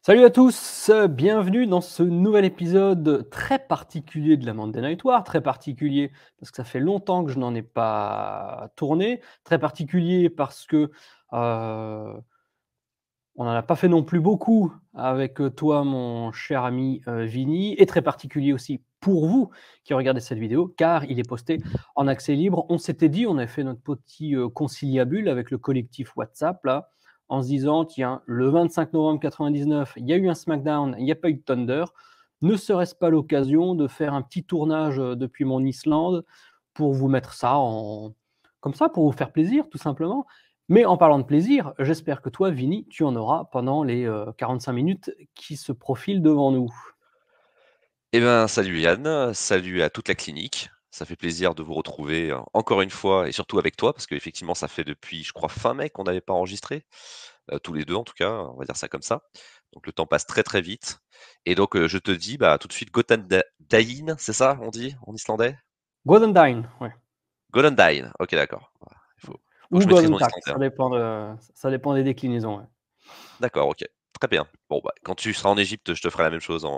Salut à tous, bienvenue dans ce nouvel épisode très particulier de la Monday Night War. Très particulier parce que ça fait longtemps que je n'en ai pas tourné. Très particulier parce que, on n'en a pas fait non plus beaucoup avec, toi mon cher ami, Vini, et très particulier aussi pour vous qui regardez cette vidéo car il est posté en accès libre. On s'était dit, on avait fait notre petit, conciliabule avec le collectif WhatsApp là, en se disant: «Tiens, le 25 novembre 99, il y a eu un SmackDown, il n'y a pas eu de Thunder. Ne serait-ce pas l'occasion de faire un petit tournage, depuis mon Islande pour vous mettre ça en comme ça, pour vous faire plaisir tout simplement?» Mais en parlant de plaisir, j'espère que toi, Vini, tu en auras pendant les 45 minutes qui se profilent devant nous. Eh ben, salut Yann, salut à toute la clinique. Ça fait plaisir de vous retrouver encore une fois et surtout avec toi parce qu'effectivement ça fait depuis je crois fin mai qu'on n'avait pas enregistré, tous les 2 en tout cas, on va dire ça comme ça. Donc le temps passe très, très vite et donc je te dis, bah, tout de suite Goten Dain, c'est ça on dit en islandais? Golden Dine, ouais, Golden Dain, OK d'accord. Voilà, ouais. faut que Ou je maîtrise Golden mon Tack, islandais, ça hein. dépend des déclinaisons, ouais. D'accord, OK, très bien. Bon, bah, quand tu seras en Égypte, je te ferai la même chose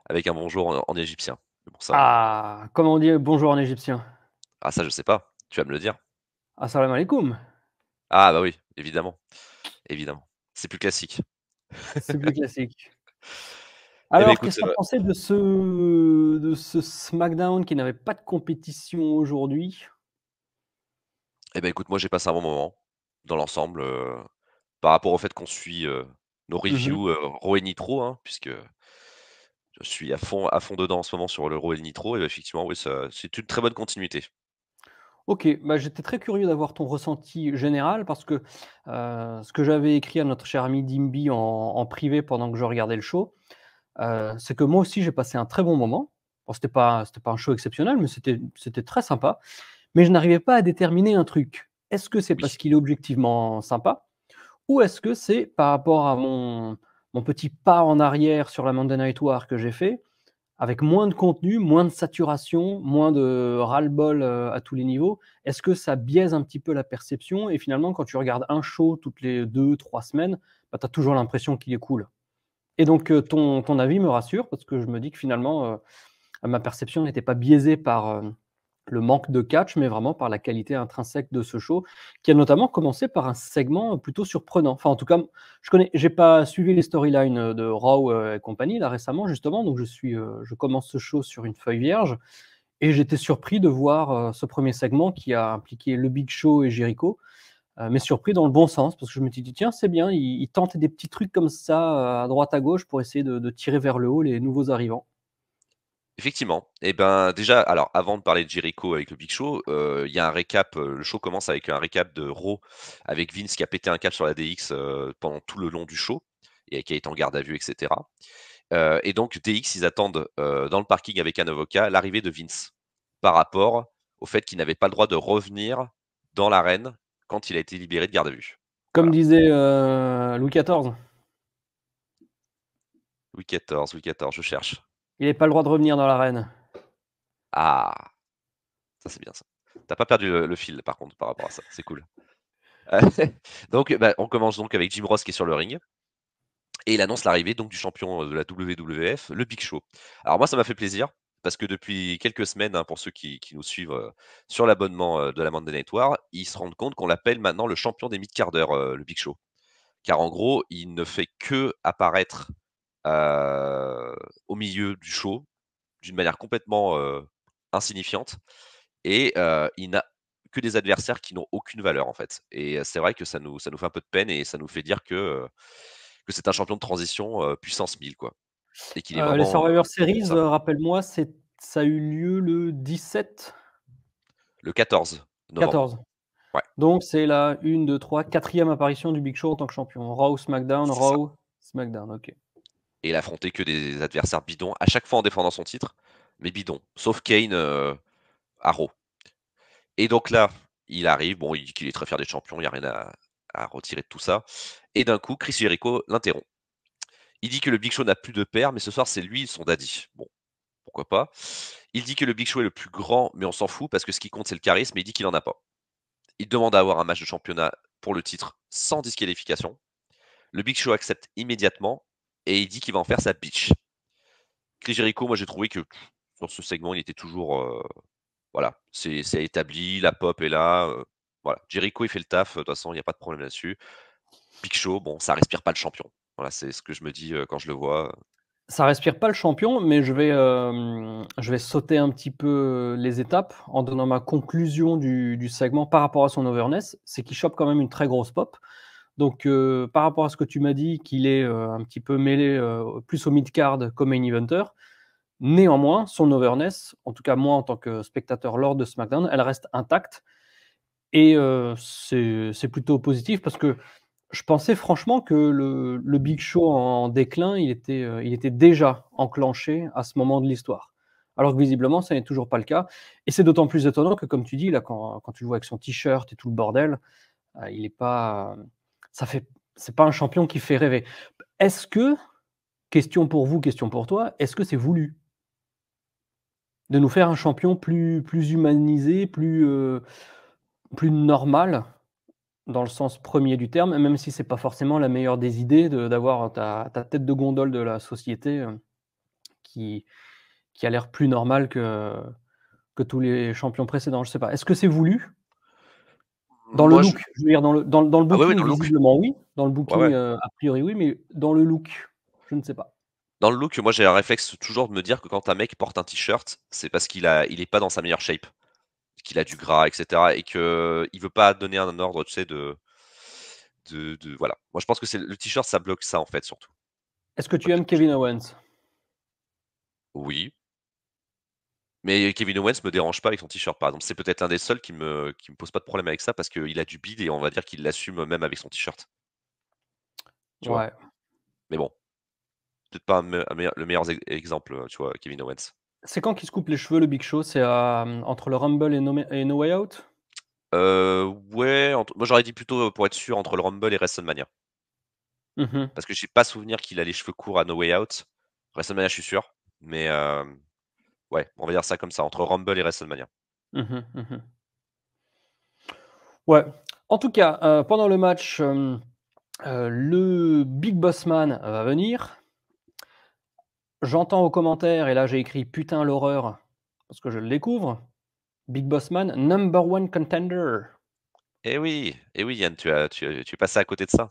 avec un bonjour en égyptien. Mais bon ça Ah! Comment on dit bonjour en égyptien? ah ça je sais pas, tu vas me le dire. Assalamu alaikum. Ah bah oui, évidemment, évidemment. C'est plus classique. C'est plus classique. Eh beh, Alors, écoute, qu'est-ce que tu as pensé de ce SmackDown qui n'avait pas de compétition aujourd'hui? écoute, moi j'ai passé un bon moment dans l'ensemble, par rapport au fait qu'on suit, nos Mmh. reviews, Raw et Nitro, hein, puisque je suis à fond dedans en ce moment sur le Raw et le Nitro et effectivement, oui, ça c'est une très bonne continuité. OK, bah, j'étais très curieux d'avoir ton ressenti général parce que, ce que j'avais écrit à notre cher ami Dimby en privé pendant que je regardais le show, c'est que moi aussi j'ai passé un très bon moment. Bon, c'était pas un show exceptionnel, mais c'était très sympa. Mais je n'arrivais pas à déterminer un truc. Est-ce que c'est Oui. parce qu'il est objectivement sympa? Ou est-ce que c'est par rapport à mon petit pas en arrière sur la Monday Night War que j'ai fait, avec moins de contenu, moins de saturation, moins de ras-le-bol, à tous les niveaux? Est-ce que ça biaise un petit peu la perception et finalement quand tu regardes un show toutes les 2, 3 semaines, bah, tu as toujours l'impression qu'il est cool? Et donc ton avis me rassure parce que je me dis que finalement, ma perception n'était pas biaisée par, le manque de catch, mais vraiment par la qualité intrinsèque de ce show, qui a notamment commencé par un segment plutôt surprenant. Enfin, en tout cas, j'ai pas suivi les storylines, de Raw, et compagnie là récemment justement, donc je commence ce show sur une feuille vierge et j'étais surpris de voir, ce premier segment qui a impliqué le Big Show et Jericho, mais surpris dans le bon sens parce que je me suis dit: «Tiens, c'est bien, ils tentent des petits trucs comme ça, à droite à gauche pour essayer de tirer vers le haut les nouveaux arrivants». Effectivement. Et ben, déjà, alors avant de parler de Jericho avec le Big Show, il y a un récap, le show commence avec un récap de Raw avec Vince qui a pété un câble sur la DX, pendant tout le long du show et qui a été en garde à vue et cetera. Et donc DX, ils attendent, dans le parking avec un avocat, l'arrivée de Vince, par rapport au fait qu'il n'avait pas le droit de revenir dans l'arène quand il a été libéré de garde à vue. Comme Voilà. disait, Louis XIV, Louis XIV, je cherche. il avait pas le droit de revenir dans l'arène. Ah! Ça, c'est bien ça. Tu pas perdu le fil par contre par rapport à ça, c'est cool. Heu, donc bah, on commence donc avec Jim Ross qui est sur le ring et il annonce l'arrivée donc du champion, de la WWF, le Big Show. Alors moi, ça m'a fait plaisir parce que depuis quelques semaines, hein, pour ceux qui nous suivent, sur l'abonnement, de la Monday Night War, ils se rendent compte qu'on l'appelle maintenant le champion des mid-carders, le Big Show. Car en gros, il ne fait qu'apparaître, heu, au milieu du show d'une manière complètement, insignifiante et il n'a que des adversaires qui n'ont aucune valeur, en fait et c'est vrai que ça nous fait un peu de peine et ça nous fait dire que c'est un champion de transition, puissance 1000 quoi et qu'il est Les vraiment, Survivor fait pour Series, ça. rappelle-moi, ça a eu lieu le 17? Le 14 novembre. 14. Ouais, Donc c'est la 1, 2, 3, 4e apparition du Big Show en tant que champion. Raw, SmackDown, c'est ça Raw, SmackDown, OK. et il a affronté que des adversaires bidons, à chaque fois en défendant son titre, mais bidons, sauf Kane, à Raw et donc là, il arrive, bon, il dit qu'il est très fier d'être champion, il y a rien à retirer de tout ça et d'un coup, Chris Jericho l'interrompt. Il dit que le Big Show n'a plus de père, mais ce soir, c'est lui son daddy. Bon, pourquoi pas. Il dit que le Big Show est le plus grand, mais on s'en fout parce que ce qui compte, c'est le charisme, et il dit qu'il en a pas. Il demande à avoir un match de championnat pour le titre sans disqualification. Le Big Show accepte immédiatement et il dit qu'il va en faire sa bitch. Chris Jericho, moi j'ai trouvé que dans ce segment, il était toujours voilà, c'est établi, la pop est là, voilà. Jericho, il fait le taf, de toute façon, il y a pas de problème là-dessus. Big Show, bon, ça respire pas le champion. Voilà, c'est ce que je me dis, quand je le vois. Ça respire pas le champion, mais je vais sauter un petit peu les étapes en donnant ma conclusion du segment par rapport à son overness. C'est qu'il chope quand même une très grosse pop. Donc, par rapport à ce que tu m'as dit, qu'il est un petit peu mêlé plus au mid-card qu'au main eventer, néanmoins, son overness, en tout cas moi en tant que spectateur lors de SmackDown, elle reste intacte. Et c'est plutôt positif parce que je pensais franchement que le Big Show en déclin, il était déjà enclenché à ce moment de l'histoire. Alors que visiblement, ça n'est toujours pas le cas. Et c'est d'autant plus étonnant que, comme tu dis, là, quand tu le vois avec son t-shirt et tout le bordel, il est pas. C'est pas un champion qui fait rêver. Est-ce que, question pour vous, question pour toi, est-ce que c'est voulu de nous faire un champion plus humanisé, plus normal, dans le sens premier du terme, même si c'est pas forcément la meilleure des idées d'avoir ta tête de gondole de la société qui, qui a l'air plus normale que tous les champions précédents. Je sais pas. Est-ce que c'est voulu? Dans le Moi, je look, je veux dire, dans le ah ouais, booking, dans le look. visiblement oui. Dans le Ouais, booking, ouais. a priori oui, mais dans le look, je ne sais pas. Dans le look, moi, j'ai un réflexe toujours de me dire que quand un mec porte un t-shirt, c'est parce il est pas dans sa meilleure shape, qu'il a du gras, et cetera, et qu'il veut pas donner un ordre, tu sais, de voilà. Moi, je pense que c'est le t-shirt, ça bloque ça, en fait, surtout. Est-ce que Pas tu qu'il aimes faut que j'ai Kevin Owens? oui, mais Kevin Owens me dérange pas avec son t-shirt, par exemple. C'est peut-être l'un des seuls qui me pose pas de problème avec ça parce qu'il a du bide et on va dire qu'il l'assume même avec son t-shirt, tu vois? Ouais. Mais bon, peut-être pas le meilleur exemple, tu vois, Kevin Owens. C'est quand qu'il se coupe les cheveux, le Big Show? C'est entre le Rumble et No Way Out? Ouais, moi j'aurais dit plutôt, pour être sûr, entre le Rumble et WrestleMania. Mhm, Parce que j'ai pas souvenir qu'il a les cheveux courts à No Way Out. WrestleMania, je suis sûr. Mais ouais, on va dire ça comme ça, entre Rumble et WrestleMania. mhm, mhm. Ouais. En tout cas, pendant le match, le Big Boss Man va venir. J'entends aux commentaires, et là j'ai écrit putain l'horreur, parce que je le découvre. Big Boss Man, number one contender. Eh oui, Yann, tu es passé à côté de ça.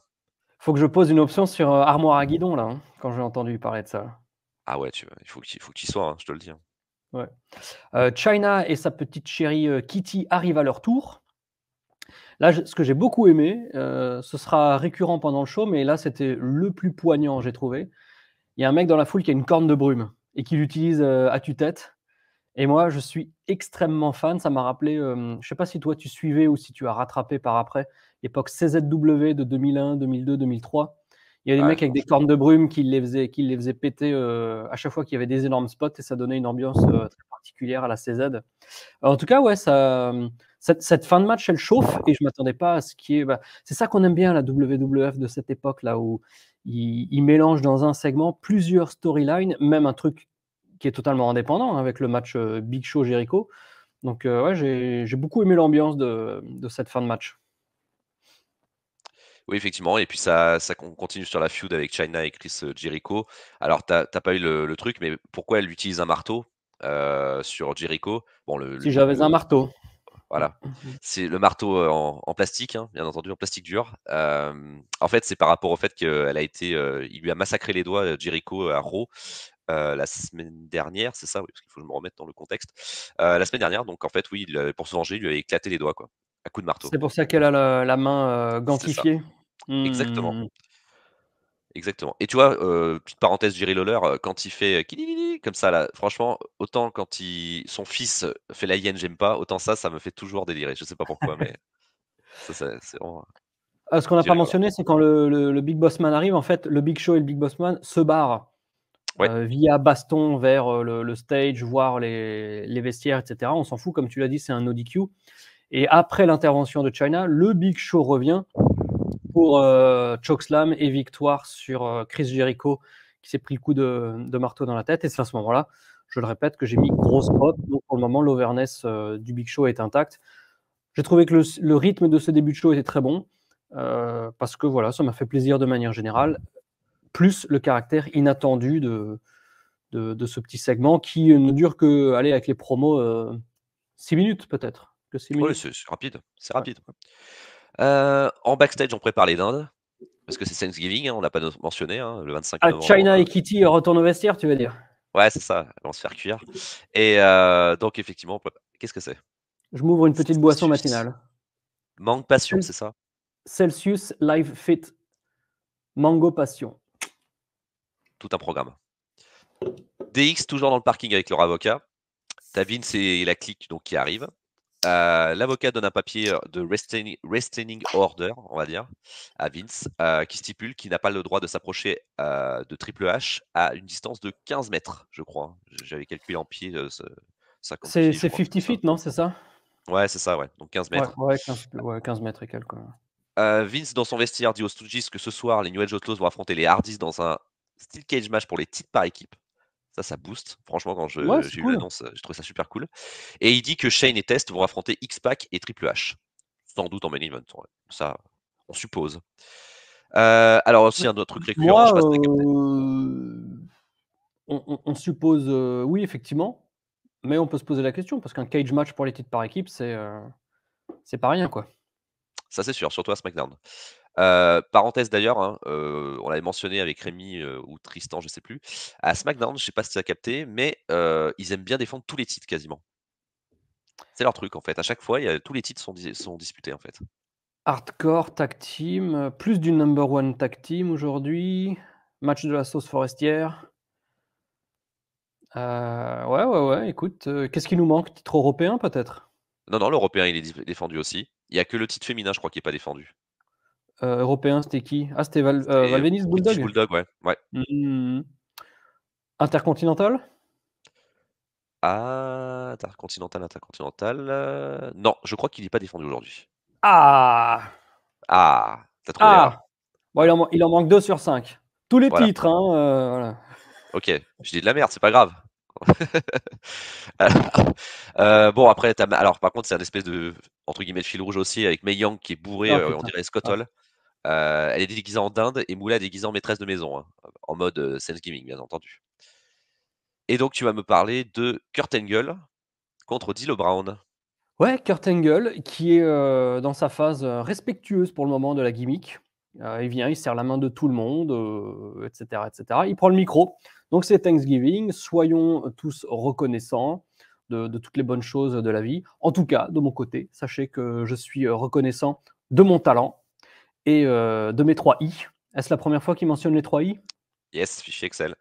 Faut que je pose une option sur Armoire à guidon là, hein, quand j'ai entendu parler de ça. Ah ouais, il faut que tu y sois, hein, je te le dis, hein. Ouais. Chyna et sa petite chérie Kitty arrivent à leur tour. Là, ce que j'ai beaucoup aimé, ce sera récurrent pendant le show, mais là c'était le plus poignant, j'ai trouvé. Il y a un mec dans la foule qui a une corne de brume et qui l'utilise à tue-tête. Et moi, je suis extrêmement fan. Ça m'a rappelé, je ne sais pas si toi tu suivais ou si tu as rattrapé par après, l'époque CZW de 2001, 2002, 2003. Il y a des Ouais, mecs avec des cornes de brume qui les faisaient péter à chaque fois qu'il y avait des énormes spots et ça donnait une ambiance très particulière à la CZ. En tout cas, ouais, cette fin de match, elle chauffe et je ne m'attendais pas à ce qui est. Bah, c'est ça qu'on aime bien, la WWF de cette époque-là, où ils mélangent dans un segment plusieurs storylines, même un truc qui est totalement indépendant, hein, avec le match Big Show Jericho. Donc, ouais, j'ai beaucoup aimé l'ambiance de cette fin de match. oui, effectivement. Et puis ça continue sur la feud avec Chyna et Chris Jericho. Alors, t'as pas eu le truc, mais pourquoi elle utilise un marteau sur Jericho? Bon, Si j'avais un marteau. voilà. C'est le marteau en plastique, hein, bien entendu, en plastique dur. En fait, c'est par rapport au fait il lui a massacré les doigts, Jericho, à Raw, la semaine dernière, c'est ça? Oui, parce qu'il faut que je me remette dans le contexte. La semaine dernière, donc en fait, oui, pour se venger, il lui a éclaté les doigts, quoi, à coups de marteau. C'est pour ça qu'elle a la main C'est ça, gantifiée. exactement. Hmm. Exactement. Et tu vois, petite parenthèse, Jerry Lawler, quand il fait kidididi comme ça là, franchement, autant quand son fils fait la hyène, j'aime pas, autant ça me fait toujours délirer. Je sais pas pourquoi, mais ça, c'est vraiment Ce qu'on n'a pas Jerry Lawler. mentionné, c'est quand le Big Boss Man arrive, en fait, le Big Show et le Big Boss Man se barrent Ouais, via baston vers le stage, voire les vestiaires, etc. On s'en fout, comme tu l'as dit, c'est un no DQ. Et après l'intervention de Chyna, le Big Show revient pour chokeslam et victoire sur Chris Jericho qui s'est pris le coup de marteau dans la tête. Et c'est à ce moment-là, je le répète, que j'ai mis grosse pop. Donc pour le moment, l'overness du Big Show est intact. J'ai trouvé que le rythme de ce début de show était très bon parce que voilà, ça m'a fait plaisir de manière générale. plus le caractère inattendu de ce petit segment qui ne dure que, allez, avec les promos, 6 minutes peut-être, que 6 Oui, minutes. c'est rapide, c'est Ouais. rapide. En backstage, on prépare les dindes, parce que c'est Thanksgiving, hein, on l'a pas mentionné, hein, le 25 Ah, novembre. China et Kitty retournent au vestiaire, tu veux dire? Ouais, c'est ça, elles vont se faire cuire. Et donc effectivement, qu'est-ce que c'est? Je m'ouvre une petite boisson Celsius. matinale. Mangue passion, c'est ça? Celsius Live Fit Mango Passion. Tout un programme. DX toujours dans le parking avec leur avocat. T'as Vince et la clique donc qui arrivent. L'avocat donne un papier de restraining order, on va dire, à Vince, qui stipule qu'il n'a pas le droit de s'approcher de Triple H à une distance de 15 mètres, je crois. J'avais calculé en pied, 50 C'est pieds, je crois, 50 c'est ça. feet, non? C'est ça? Ouais, c'est ça, ouais. Donc 15 Ouais, mètres. ouais, 15 mètres et quelques. Vince, dans son vestiaire, dit aux Stooges que ce soir, les New Age Outlaws vont affronter les Hardys dans un Steel Cage match pour les titres par équipe. Ça booste. Franchement, quand Ouais, c'est j'ai eu cool. l'annonce, j'ai trouvé ça super cool. Et il dit que Shane et Test vont affronter X-Pac et Triple H. Sans doute en main event. Ouais. Ça, on suppose. Alors aussi, un autre truc récurrent, je Moi, passe à Captain. on suppose, oui, effectivement, mais on peut se poser la question parce qu'un cage match pour les titres par équipe, c'est pas rien, quoi. Ça, c'est sûr, surtout à SmackDown. Parenthèse d'ailleurs, hein, on l'avait mentionné avec Rémi ou Tristan, je sais plus. À SmackDown, je sais pas si tu as capté, mais ils aiment bien défendre tous les titres quasiment. C'est leur truc en fait. À chaque fois, tous les titres sont disputés en fait. Hardcore tag team, plus du number one tag team aujourd'hui, match de la sauce forestière. Ouais, écoute, qu'est-ce qui nous manque? Titre européen peut-être? Non, non, l'européen, il est défendu aussi. Il y a que le titre féminin, je crois, qui est pas défendu. Européen, c'était qui? Ah, c'était C'était Valvenis British Bulldog? Bulldog, ouais. Ouais. Mmh. Intercontinental? Ah, Intercontinental. Non, je crois qu'il n'est pas défendu aujourd'hui. Ah! Ah, t'as trouvé Ah! alors. Bon, il en manque 2 sur 5. Tous les Voilà. titres, hein, voilà. Ok, je dis de la merde, c'est pas grave. Bon, après, alors par contre, c'est un espèce de entre guillemets de fil rouge aussi avec Mei Young qui est bourré, Ah on putain. dirait Scott Ah. Hall. Elle est déguisée en dinde et Moula est déguisée en maîtresse de maison, hein, en mode Thanksgiving, bien entendu. Et donc, tu vas me parler de Kurt Angle contre D'Lo Brown. Ouais, Kurt Angle qui est, dans sa phase, respectueuse pour le moment de la gimmick. Il vient, il serre la main de tout le monde, et cetera, et cetera. Il prend le micro. Donc c'est Thanksgiving, soyons tous reconnaissants de toutes les bonnes choses de la vie. En tout cas, de mon côté, sachez que je suis, reconnaissant de mon talent et de mes 3 I. Est-ce la première fois qu'il mentionne les 3 I? Yes, fichier Excel.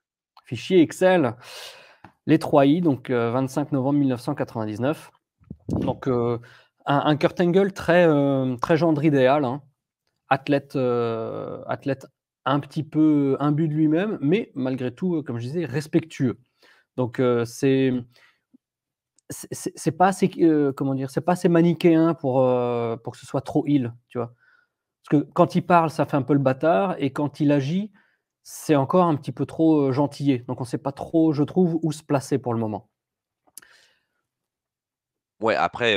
Fichier Excel, les 3 I, donc 25 novembre 1999. Donc un Kurt Angle très gendre idéal, hein. Athlète un petit peu imbu de lui-même, mais malgré tout, comme je disais, respectueux. Donc c'est pas assez, comment dire? C'est pas assez manichéen pour que ce soit trop heel, tu vois? Parce que quand il parle, ça fait un peu le bâtard et quand il agit, c'est encore un petit peu trop, gentillet. Donc on sait pas trop, je trouve, où se placer pour le moment. Ouais, après,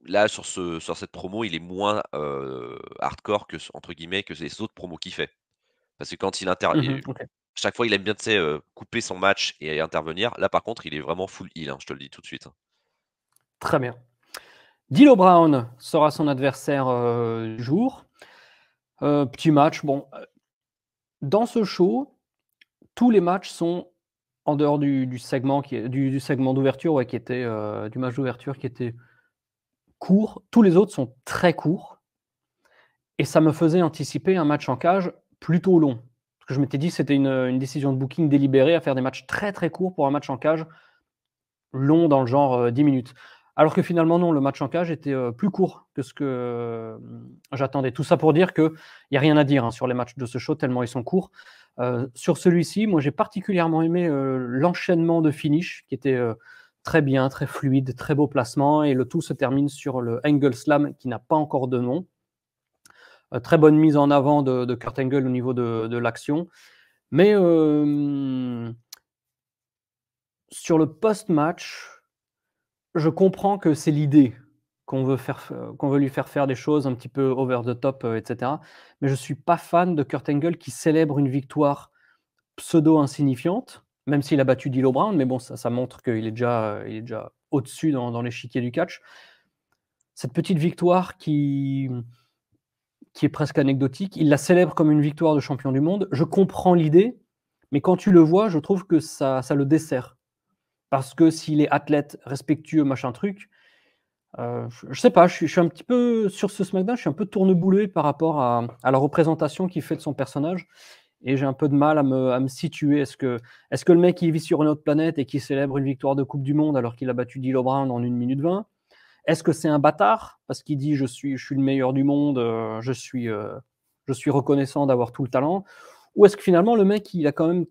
là, sur cette promo, il est moins hardcore entre guillemets, que les autres promos qu'il fait. Parce que quand Mmh. OK. chaque fois, il aime bien, tu sais, couper son match et intervenir. Là, par contre, il est vraiment full heal, hein, je te le dis tout de suite, hein. Très bien. D'Lo Brown sera son adversaire, du jour. Petit match, bon, dans ce show, tous les matchs sont en dehors du segment du segment d'ouverture, ouais, qui était, du match d'ouverture qui était court. Tous les autres sont très courts et ça me faisait anticiper un match en cage plutôt long. Parce que je m'étais dit: «C'était une décision de booking délibérée à faire des matchs très, très courts pour un match en cage long dans le genre, 10 minutes». Alors que finalement non, le match en cage était, plus court que ce que, j'attendais. Tout ça pour dire qu'il y a rien à dire, hein, sur les matchs de ce show tellement ils sont courts. Sur celui-ci, moi j'ai particulièrement aimé, l'enchaînement de finish qui était, très bien, très fluide, très beau placement et le tout se termine sur le Angle Slam qui n'a pas encore de nom. Très bonne mise en avant de Kurt Angle au niveau de l'action. Mais, sur le post-match, je comprends que c'est l'idée qu'on veut lui faire des choses un petit peu over the top, et cetera. Mais je suis pas fan de Kurt Angle qui célèbre une victoire pseudo-insignifiante, même s'il a battu D'Lo Brown, mais bon, ça montre qu'il est déjà au-dessus dans l'échiquier du catch. Cette petite victoire qui est presque anecdotique, il la célèbre comme une victoire de champion du monde. Je comprends l'idée, mais quand tu le vois, je trouve que ça le dessert. Parce que s'il est athlète, respectueux, machin truc, je sais pas, je suis un petit peu sur ce SmackDown, je suis un peu tourneboulé par rapport à la représentation qu'il fait de son personnage et j'ai un peu de mal à me situer. Est-ce que le mec il vit sur une autre planète et qui célèbre une victoire de Coupe du Monde alors qu'il a battu D'Lo Brown en 1 minute 20? Est-ce que c'est un bâtard parce qu'il dit je suis le meilleur du monde, je suis reconnaissant d'avoir tout le talent? Ou est-ce que finalement le mec il a quand même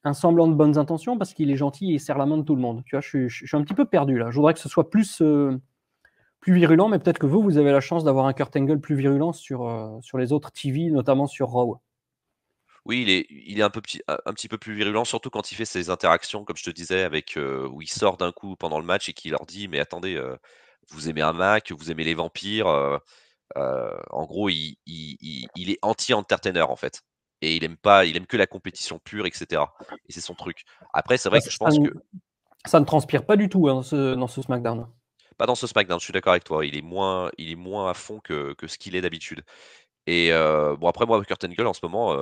un semblant de bonnes intentions parce qu'il est gentil et il serre la main de tout le monde? Tu vois, je suis un petit peu perdu là. Je voudrais que ce soit plus virulent, mais peut-être que vous avez la chance d'avoir un Kurt Angle plus virulent sur les autres TV, notamment sur Raw. Oui, il est un petit peu plus virulent, surtout quand il fait ses interactions, comme je te disais, avec, où il sort d'un coup pendant le match et qu'il leur dit: «Mais attendez, vous aimez un Mac, vous aimez les vampires», en gros, il est anti-entertainer, en fait et il aime que la compétition pure et cetera et c'est son truc. Après, c'est Bah, vrai que je pense que ça ne transpire pas du tout, hein, dans ce SmackDown. pas dans ce SmackDown, je suis d'accord avec toi, il est moins à fond que ce qu'il est d'habitude. Et bon après moi Kurt Angle en ce moment,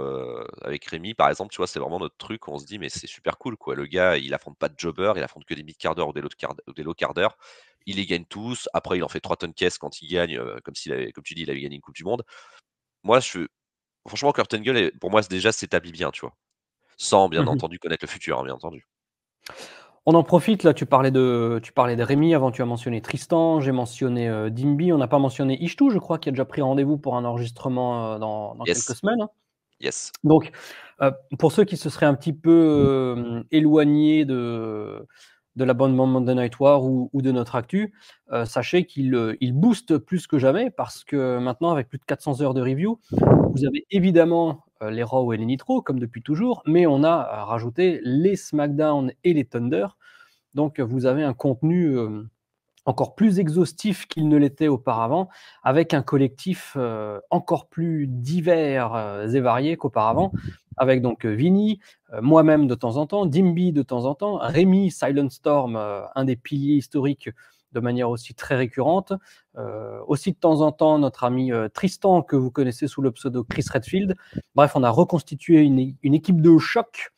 avec Rémi par exemple, tu vois, c'est vraiment notre truc où on se dit: «Mais c'est super cool quoi». Le gars, il affronte pas de jobber, il affronte que des mid-carders ou des low-carders. Il les gagne tous. Après il en fait 3 tonnes caisse quand il gagne, comme tu dis, il avait gagné une coupe du monde. Moi je franchement Kurt Angle pour moi déjà s'établit bien, tu vois? Sans bien Mmh. entendu connaître le futur, hein, bien entendu. On en profite, là, tu parlais de Rémi, avant tu as mentionné Tristan, j'ai mentionné, Dimby, on n'a pas mentionné Ishtou, je crois, qui a déjà pris rendez-vous pour un enregistrement, dans quelques Yes, semaines, hein. yes. Donc, pour ceux qui se seraient un petit peu, éloignés de l'abonnement Monday Night War ou de notre actu, sachez qu'il booste plus que jamais parce que maintenant avec plus de 400 heures de review, vous avez évidemment, les Raw et les Nitro comme depuis toujours, mais on a, rajouté les SmackDown et les Thunder. Donc, vous avez un contenu, encore plus exhaustif qu'il ne l'était auparavant, avec un collectif, encore plus divers, et varié qu'auparavant, avec donc, Vinny, moi-même de temps en temps, Dimby de temps en temps, Rémi, Silent Storm, un des piliers historiques de manière aussi très récurrente, aussi de temps en temps notre ami, Tristan que vous connaissez sous le pseudo Chris Redfield. Bref, on a reconstitué une équipe de choc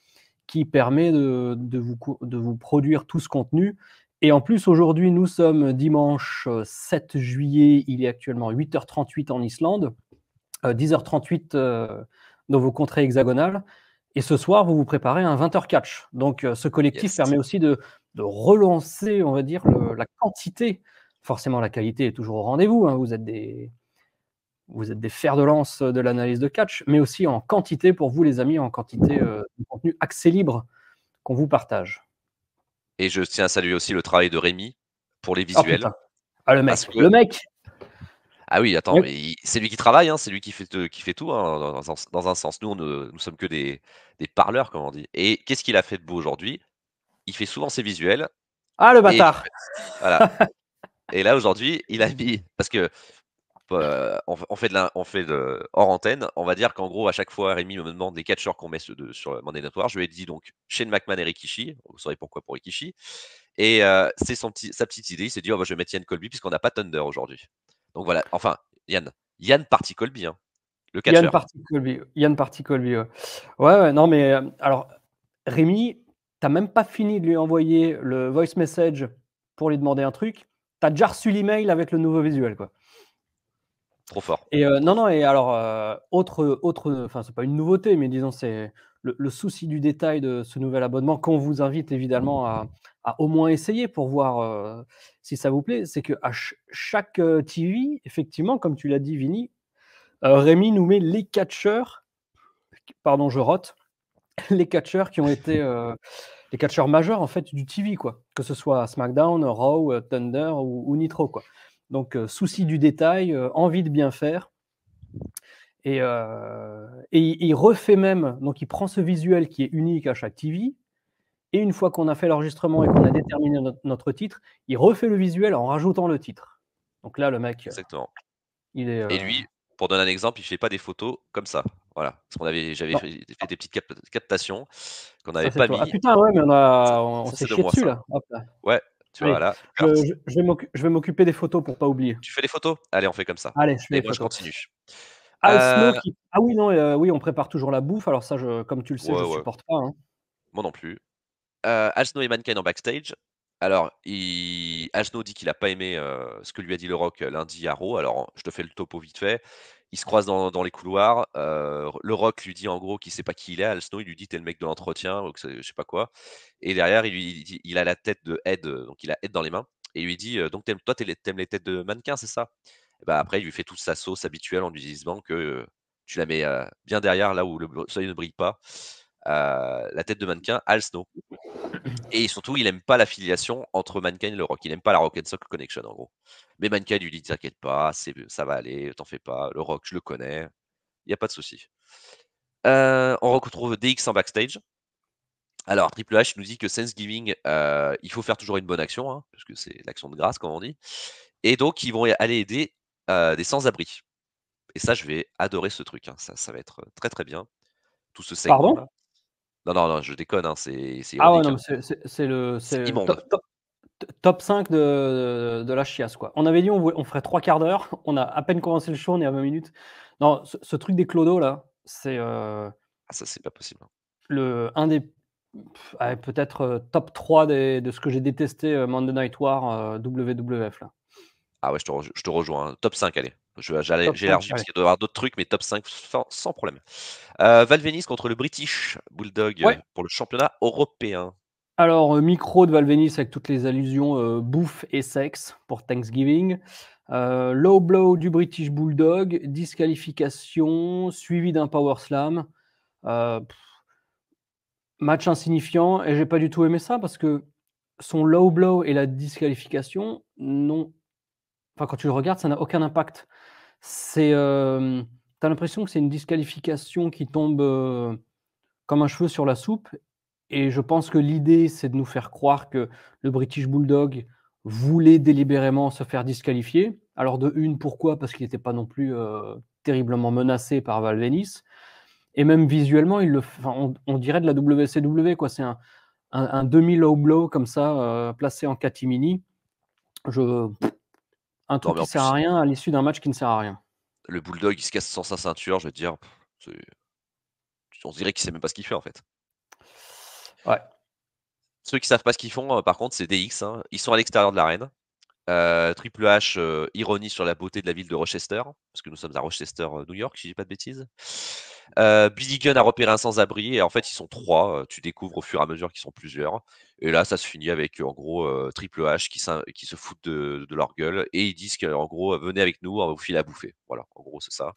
qui permet de vous produire tout ce contenu. Et en plus, aujourd'hui, nous sommes dimanche 7 juillet, il est actuellement 8h38 en Islande, 10h38 dans vos contrées hexagonales. Et ce soir, vous vous préparez un 20h catch. Donc, ce collectif Yes. permet aussi de relancer, on va dire, la quantité. Forcément, la qualité est toujours au rendez-vous, hein. Vous êtes des fers de lance de l'analyse de catch, mais aussi en quantité pour vous, les amis, en quantité de contenu accès libre qu'on vous partage. Et je tiens à saluer aussi le travail de Rémi pour les Oh visuels putain, ah le parce mec, que le mec! ah oui, attends, Ouais. mais c'est lui qui travaille, hein, c'est lui qui fait tout, hein, dans un sens. Nous, nous sommes que des parleurs, comme on dit. Et qu'est-ce qu'il a fait de beau aujourd'hui? Il fait souvent ses visuels Ah le et bâtard! voilà. Et là, aujourd'hui, il a mis parce que, on fait de hors antenne, on va dire qu'en gros, à chaque fois, Rémi me demande les catcheurs qu'on met sur Monday Night War. Je lui ai dit donc Shane McMahon et Rikishi. Vous saurez pourquoi pour Rikishi. Et c'est sa petite idée. Il s'est dit: «Oh bah, je vais mettre Yann Colby puisqu'on n'a pas Thunder aujourd'hui». Donc voilà, enfin Yann Party Colby, hein, le Yann catcheur. Particolby, Yann Particolby, ouais. Ouais, ouais, non mais, alors Rémi, tu as même pas fini de lui envoyer le voice message pour lui demander un truc, tu as déjà reçu l'email avec le nouveau visuel, quoi. Trop fort, Et trop non, fort. non et alors, enfin, c'est pas une nouveauté, mais disons, c'est le souci du détail de ce nouvel abonnement qu'on vous invite évidemment à au moins essayer pour voir, si ça vous plaît. C'est qu'à chaque, TV, effectivement, comme tu l'as dit, Vinny, Rémi nous met les catcheurs, pardon, je rote, les catcheurs qui ont été, les catcheurs majeurs, en fait, du TV, quoi. Que ce soit SmackDown, Raw, Thunder ou Nitro, quoi. Donc, souci du détail, envie de bien faire. Et il refait même, donc il prend ce visuel qui est unique à chaque TV, et une fois qu'on a fait l'enregistrement et qu'on a déterminé notre titre, il refait le visuel en rajoutant le titre. Donc là, le mec, Exactement. il est, Et lui, pour donner un exemple, il fait pas des photos comme ça. Voilà, parce j'avais Non, fait des petites captations qu'on ça n'avait c'est pas toi. Ah mis. putain, ouais, mais Ça, on ça, s'est c'est de chié moi, dessus ça. là. Hop là. Ouais, tu vois, Allez, là, je, je vais m'occuper des photos pour pas oublier. tu fais les photos? Allez, on fait comme ça. Allez, je fais Et les moi, je photos. continue. Al Snow Euh, qui. Ah oui, non, oui, on prépare toujours la bouffe. Alors ça, comme tu le sais, ouais, je ouais, supporte pas, hein. moi non plus. Al Snow et Mankind en backstage. Alors, Al Snow dit qu'il a pas aimé ce que lui a dit le Rock lundi à Raw. Alors, je te fais le topo vite fait. Ils se croisent dans les couloirs. Le Rock lui dit en gros qu'il sait pas qui il est. Al Snow, il lui dit t'es le mec de l'entretien ou que je sais pas quoi. Et derrière, il dit il a la tête de Ed, donc il a Ed dans les mains. Et il lui dit donc toi t'aimes les têtes de mannequins, c'est ça? Et bah, après, il lui fait toute sa sauce habituelle en lui disant que tu la mets bien derrière, là où le soleil ne brille pas. La tête de mannequin, Al Snow. Et surtout, il aime pas l'affiliation entre Mankind et le Rock. Il aime pas la Rock and Sock Connection, en gros. Mais Mankind lui dit t'inquiète pas, ça va aller, t'en fais pas. Le Rock, je le connais, il y a pas de souci. On retrouve DX en backstage. Alors, Triple H nous dit que Thanksgiving, il faut faire toujours une bonne action, hein, parce que c'est l'action de grâce, comme on dit. Et donc, ils vont aller aider des sans-abri. Et ça, je vais adorer ce truc, hein. Ça va être très très bien. Tout ce Pardon? segment-là. Non, non, non, je déconne, hein, c'est Ah ouais, ironique, non, hein. mais c'est le C'est top, immonde. top 5 de la chiasse, quoi. On avait dit on ferait 3 quarts d'heure. On a à peine commencé le show, on est à 20 minutes. Non, ce truc des clodos là, c'est Ah, ça, c'est pas possible, hein. un des allez, peut-être top 3 de ce que j'ai détesté Monday Night War WWF là. Ah ouais, je te rejoins, hein. Top 5, allez. Top 5, J'élargis parce allez. qu'il doit y avoir d'autres trucs, mais top 5 sans problème. Val Venis contre le British Bulldog Ouais. pour le championnat européen. Alors, micro de Val Venis avec toutes les allusions bouffe et sexe pour Thanksgiving. Low blow du British Bulldog, disqualification suivi d'un power slam. Euh, Match insignifiant et j'ai pas du tout aimé ça parce que son low blow et la disqualification, non. Enfin, quand tu le regardes, ça n'a aucun impact. C'est, tu l'impression que c'est une disqualification qui tombe comme un cheveu sur la soupe. Et je pense que l'idée, c'est de nous faire croire que le British Bulldog voulait délibérément se faire disqualifier. Alors, de une, pourquoi? Parce qu'il n'était pas non plus terriblement menacé par Val Venis. Et même visuellement, on dirait de la WCW, quoi. C'est un demi-low blow comme ça, placé en catimini. Je Un Non, truc mais qui en sert à plus, rien à l'issue d'un match qui ne sert à rien. le Bulldog, il se casse sans sa ceinture, je veux te dire, on dirait qu'il sait même pas ce qu'il fait, en fait. Ouais. Ceux qui savent pas ce qu'ils font, par contre, c'est DX, hein. Ils sont à l'extérieur de l'arène. Triple H ironie sur la beauté de la ville de Rochester, parce que nous sommes à Rochester, New York, si je dis pas de bêtises. Billy Gunn a repéré un sans-abri et en fait ils sont 3, tu découvres au fur et à mesure qu'ils sont plusieurs. Et là ça se finit avec en gros Triple H qui se foutent de leur gueule et ils disent qu'en gros venez avec nous, on va vous filer à bouffer. Voilà, en gros c'est ça.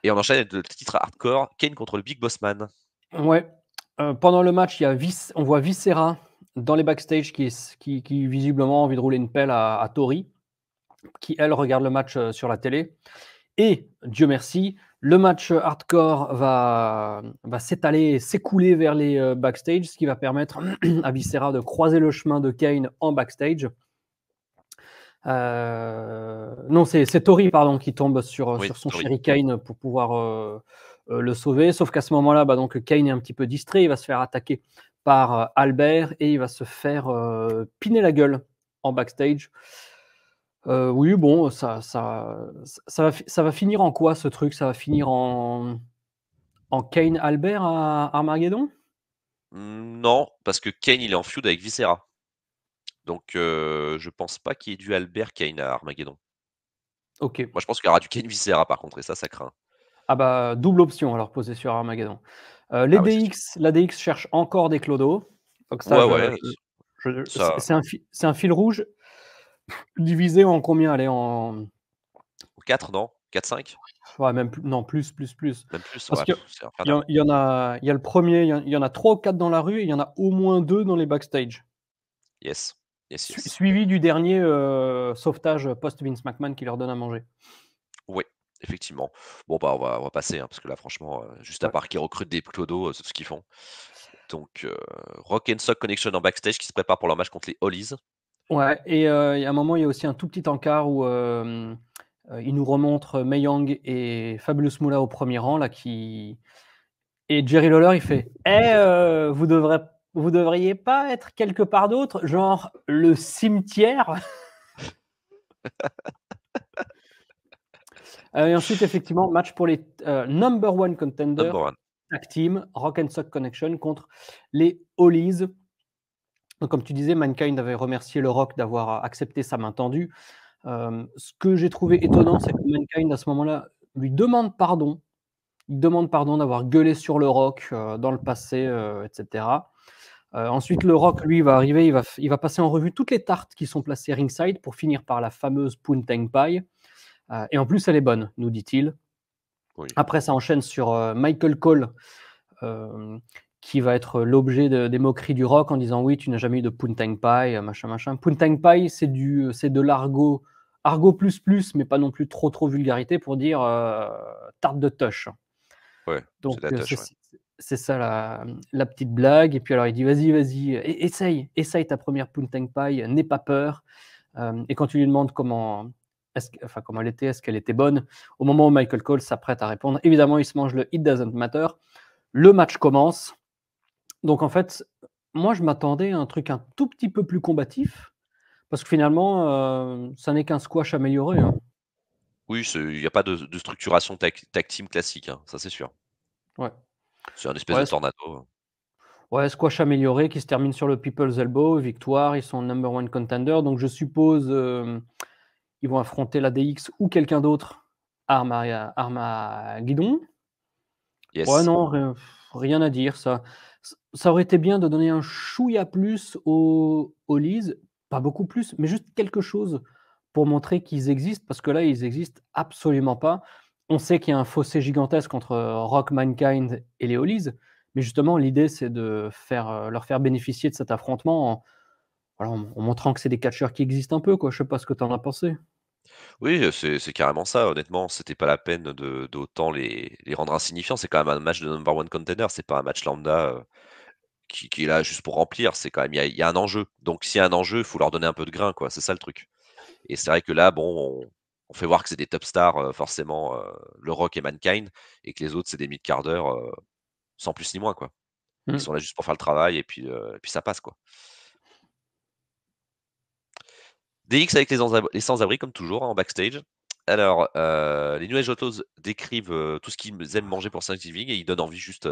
Et on enchaîne avec le titre hardcore, Kane contre le Big Boss Man. Ouais. Pendant le match, on voit Viscera dans les backstage qui visiblement a envie de rouler une pelle à Tori, qui elle regarde le match sur la télé. Et Dieu merci, le match hardcore va s'étaler, s'écouler vers les backstage, ce qui va permettre à Viscera de croiser le chemin de Kane en backstage. Non, c'est Tori, pardon, qui tombe Oui, sur son Tori. chéri Kane pour pouvoir le sauver. Sauf qu'à ce moment-là, donc Kane est un petit peu distrait. Il va se faire attaquer par Albert et il va se faire piner la gueule en backstage. Oui, bon, ça va finir en quoi ce truc? Ça va finir en Kane Albert à Armageddon? Non, parce que Kane il est en feud avec Viscera. Donc je pense pas qu'il y ait du Albert Kane à Armageddon. Ok. Moi je pense qu'il y aura du Kane Viscera par contre et ça craint. Ah bah, double option alors posée sur Armageddon. Ah ouais, c'est sûr. La DX cherche encore des clodos. Donc ça, Ouais, ouais, ça c'est un fil rouge divisé en combien? Allez, en 4 non? 4-5? ouais, même plus, non, plus. Même plus? Parce Ouais, que c'est infernal. il y a le premier, il y en a 3 ou 4 dans la rue et il y en a au moins 2 dans les backstage. Yes. Yes, yes. Suivi du dernier sauvetage post Vince McMahon qui leur donne à manger. Ouais, effectivement. Bon, bah, on va passer, hein, parce que là, franchement, juste à Ouais. part qu'ils recrutent des clodos, c'est tout ce qu'ils font. Donc, Rock and Sock Connection en backstage qui se prépare pour leur match contre les Hollies. Ouais, et il y a un moment, il y a aussi un tout petit encart où Il nous remontre Mae Young et Fabulous Moolah au premier rang, là, et Jerry Lawler, il fait « Eh, vous devriez pas être quelque part d'autre, genre le cimetière ?» Et ensuite, effectivement, match pour les number one contenders, Number one. tag team, Rock and Sock Connection contre les Hollies. Donc, comme tu disais, Mankind avait remercié le Rock d'avoir accepté sa main tendue. Ce que j'ai trouvé étonnant, c'est que Mankind, à ce moment-là, lui demande pardon. Il demande pardon d'avoir gueulé sur le Rock dans le passé, etc. Ensuite, le Rock, lui, va arriver, il va passer en revue toutes les tartes qui sont placées ringside pour finir par la fameuse Poontang Pie. Et en plus, elle est bonne, nous dit-il. Oui. Après, ça enchaîne sur Michael Cole, qui va être l'objet des moqueries du Rock en disant oui, tu n'as jamais eu de Poontang Pie, machin. Poontang Pie, c'est de l'argot, argot plus, mais pas non plus trop vulgarité pour dire tarte de tush. Ouais, Donc c'est de la touch, ouais. c'est ça la petite blague. Et puis alors il dit vas-y, essaye ta première Poontang Pie, n'aie pas peur. Et quand tu lui demandes comment elle était, est-ce qu'elle était bonne, au moment où Michael Cole s'apprête à répondre, évidemment il se mange le It Doesn't Matter. Le match commence. Donc en fait, moi je m'attendais à un truc un tout petit peu plus combatif, parce que finalement, ça n'est qu'un squash amélioré, hein. Oui, il n'y a pas de structuration tag team classique, hein, ça c'est sûr. Ouais. C'est un espèce de Ouais, tornado. ouais, squash amélioré qui se termine sur le People's Elbow, victoire, ils sont number one contender, donc je suppose ils vont affronter la DX ou quelqu'un d'autre, arme à guidon. Ouais, Yes. non, rien à dire, ça aurait été bien de donner un chouïa plus aux Liz, pas beaucoup plus, mais juste quelque chose pour montrer qu'ils existent, parce que là, ils existent absolument pas. On sait qu'il y a un fossé gigantesque entre Rock, Mankind et les Hollies, mais justement, l'idée, c'est de leur faire bénéficier de cet affrontement en montrant que c'est des catcheurs qui existent un peu, quoi. Je sais pas ce que tu en as pensé. Oui, c'est carrément ça, honnêtement, c'était pas la peine d'autant les rendre insignifiants. C'est quand même un match de number one contender, c'est pas un match lambda, qui est là juste pour remplir, c'est quand même il y a un enjeu. Donc s'il y a un enjeu, il faut leur donner un peu de grain, quoi, c'est ça le truc. Et c'est vrai que là, bon, on fait voir que c'est des top stars, forcément, le Rock et Mankind, et que les autres, c'est des mid-carders, sans plus ni moins, quoi. Ils Mmh. sont là juste pour faire le travail et puis ça passe, quoi. DX avec les sans-abri comme toujours, hein, en backstage. Alors, les New Age Autos décrivent, tout ce qu'ils aiment manger pour Thanksgiving et ils donnent envie juste,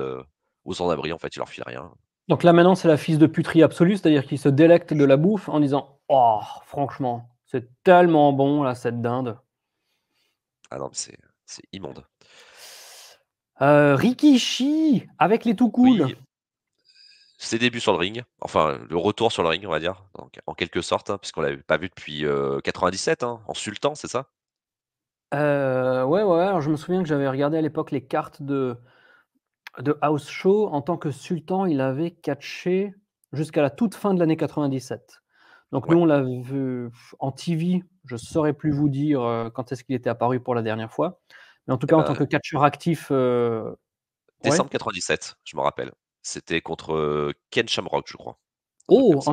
aux sans-abri, en fait, ils leur filent rien. Donc là, maintenant, c'est la fils de puterie absolue, c'est-à-dire qu'ils se délectent de la bouffe en disant: «Oh, franchement, c'est tellement bon là, cette dinde». Ah non, mais c'est immonde. Rikishi avec les tout cool. Oui, ses débuts sur le ring, enfin, le retour sur le ring, on va dire, donc en quelque sorte, hein, puisqu'on l'avait pas vu depuis, 97, hein, en Sultan, c'est ça? Ouais, alors je me souviens que j'avais regardé à l'époque les cartes de House Show. En tant que sultan, il avait catché jusqu'à la toute fin de l'année 97. Donc nous, Ouais. on l'a vu en TV, je saurais plus vous dire, quand est-ce qu'il était apparu pour la dernière fois. Mais en tout Et cas, en tant ben, que catcheur actif, ouais. décembre 97, je me rappelle. C'était contre, Ken Shamrock, je crois. Un truc comme Oh! ça.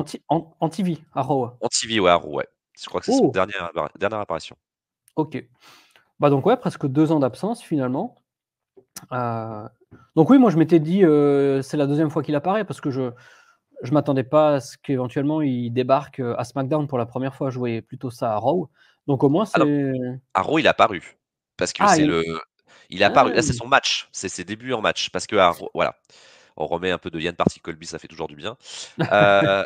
En TV, à Raw. En TV, ouais, à Raw, ouais. Je crois que c'est son Oh! dernière apparition. OK. Bah, donc ouais, presque 2 ans d'absence finalement. Heu, donc oui, moi je m'étais dit, c'est la deuxième fois qu'il apparaît parce que je m'attendais pas à ce qu'éventuellement il débarque, à SmackDown pour la première fois. Je voyais plutôt ça à Raw. Donc au moins Ah non, c'est à Raw, il est apparu. Parce que ah c'est il le il est apparu. ah! Là, c'est son match, c'est ses débuts en match. Parce que à Raw voilà, on remet un peu de Yann Party Colby, ça fait toujours du bien. Heu,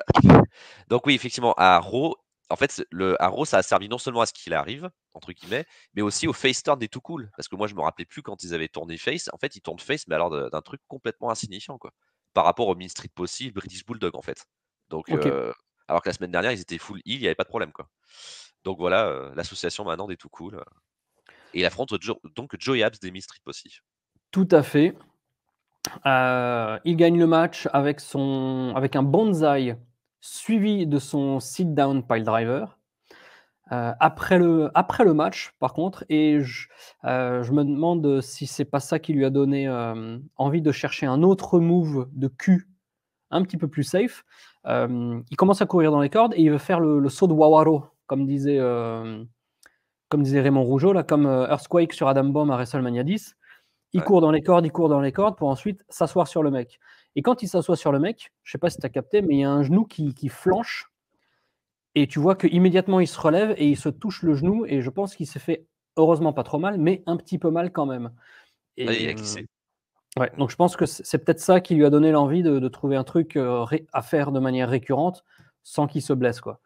donc oui, effectivement, à Raw, en fait, à Raw, ça a servi non seulement à ce qu'il arrive, entre guillemets, mais aussi au face turn des Too Cool. Parce que moi, je me rappelais plus quand ils avaient tourné face. En fait, ils tournent face, mais alors d'un truc complètement insignifiant, quoi. Par rapport au Mean Street Possible, British Bulldog, en fait. Donc, OK, alors que la semaine dernière, ils étaient full heel, il y avait pas de problème, quoi. Donc voilà, l'association maintenant des Too Cool, et il affronte donc Joey Abs des Mean Street Possible. tout à fait. Il gagne le match avec un bonsaï suivi de son sit down pile driver. Après le match, par contre, je me demande si c'est pas ça qui lui a donné, envie de chercher un autre move de cul un petit peu plus safe. Il commence à courir dans les cordes et il veut faire le saut de Wawaro, comme disait, comme disait Raymond Rougeau, là, comme Earthquake sur Adam Bomb à WrestleMania 10. Il Ouais. court dans les cordes pour ensuite s'asseoir sur le mec. Et quand il s'assoit sur le mec, je sais pas si tu as capté, mais il y a un genou qui flanche. Et tu vois qu'immédiatement il se relève et il se touche le genou. Et je pense qu'il s'est fait, heureusement pas trop mal, mais un petit peu mal quand même. Là, il Et a glissé. ouais, donc je pense que c'est peut-être ça qui lui a donné l'envie de trouver un truc à faire de manière récurrente sans qu'il se blesse, quoi.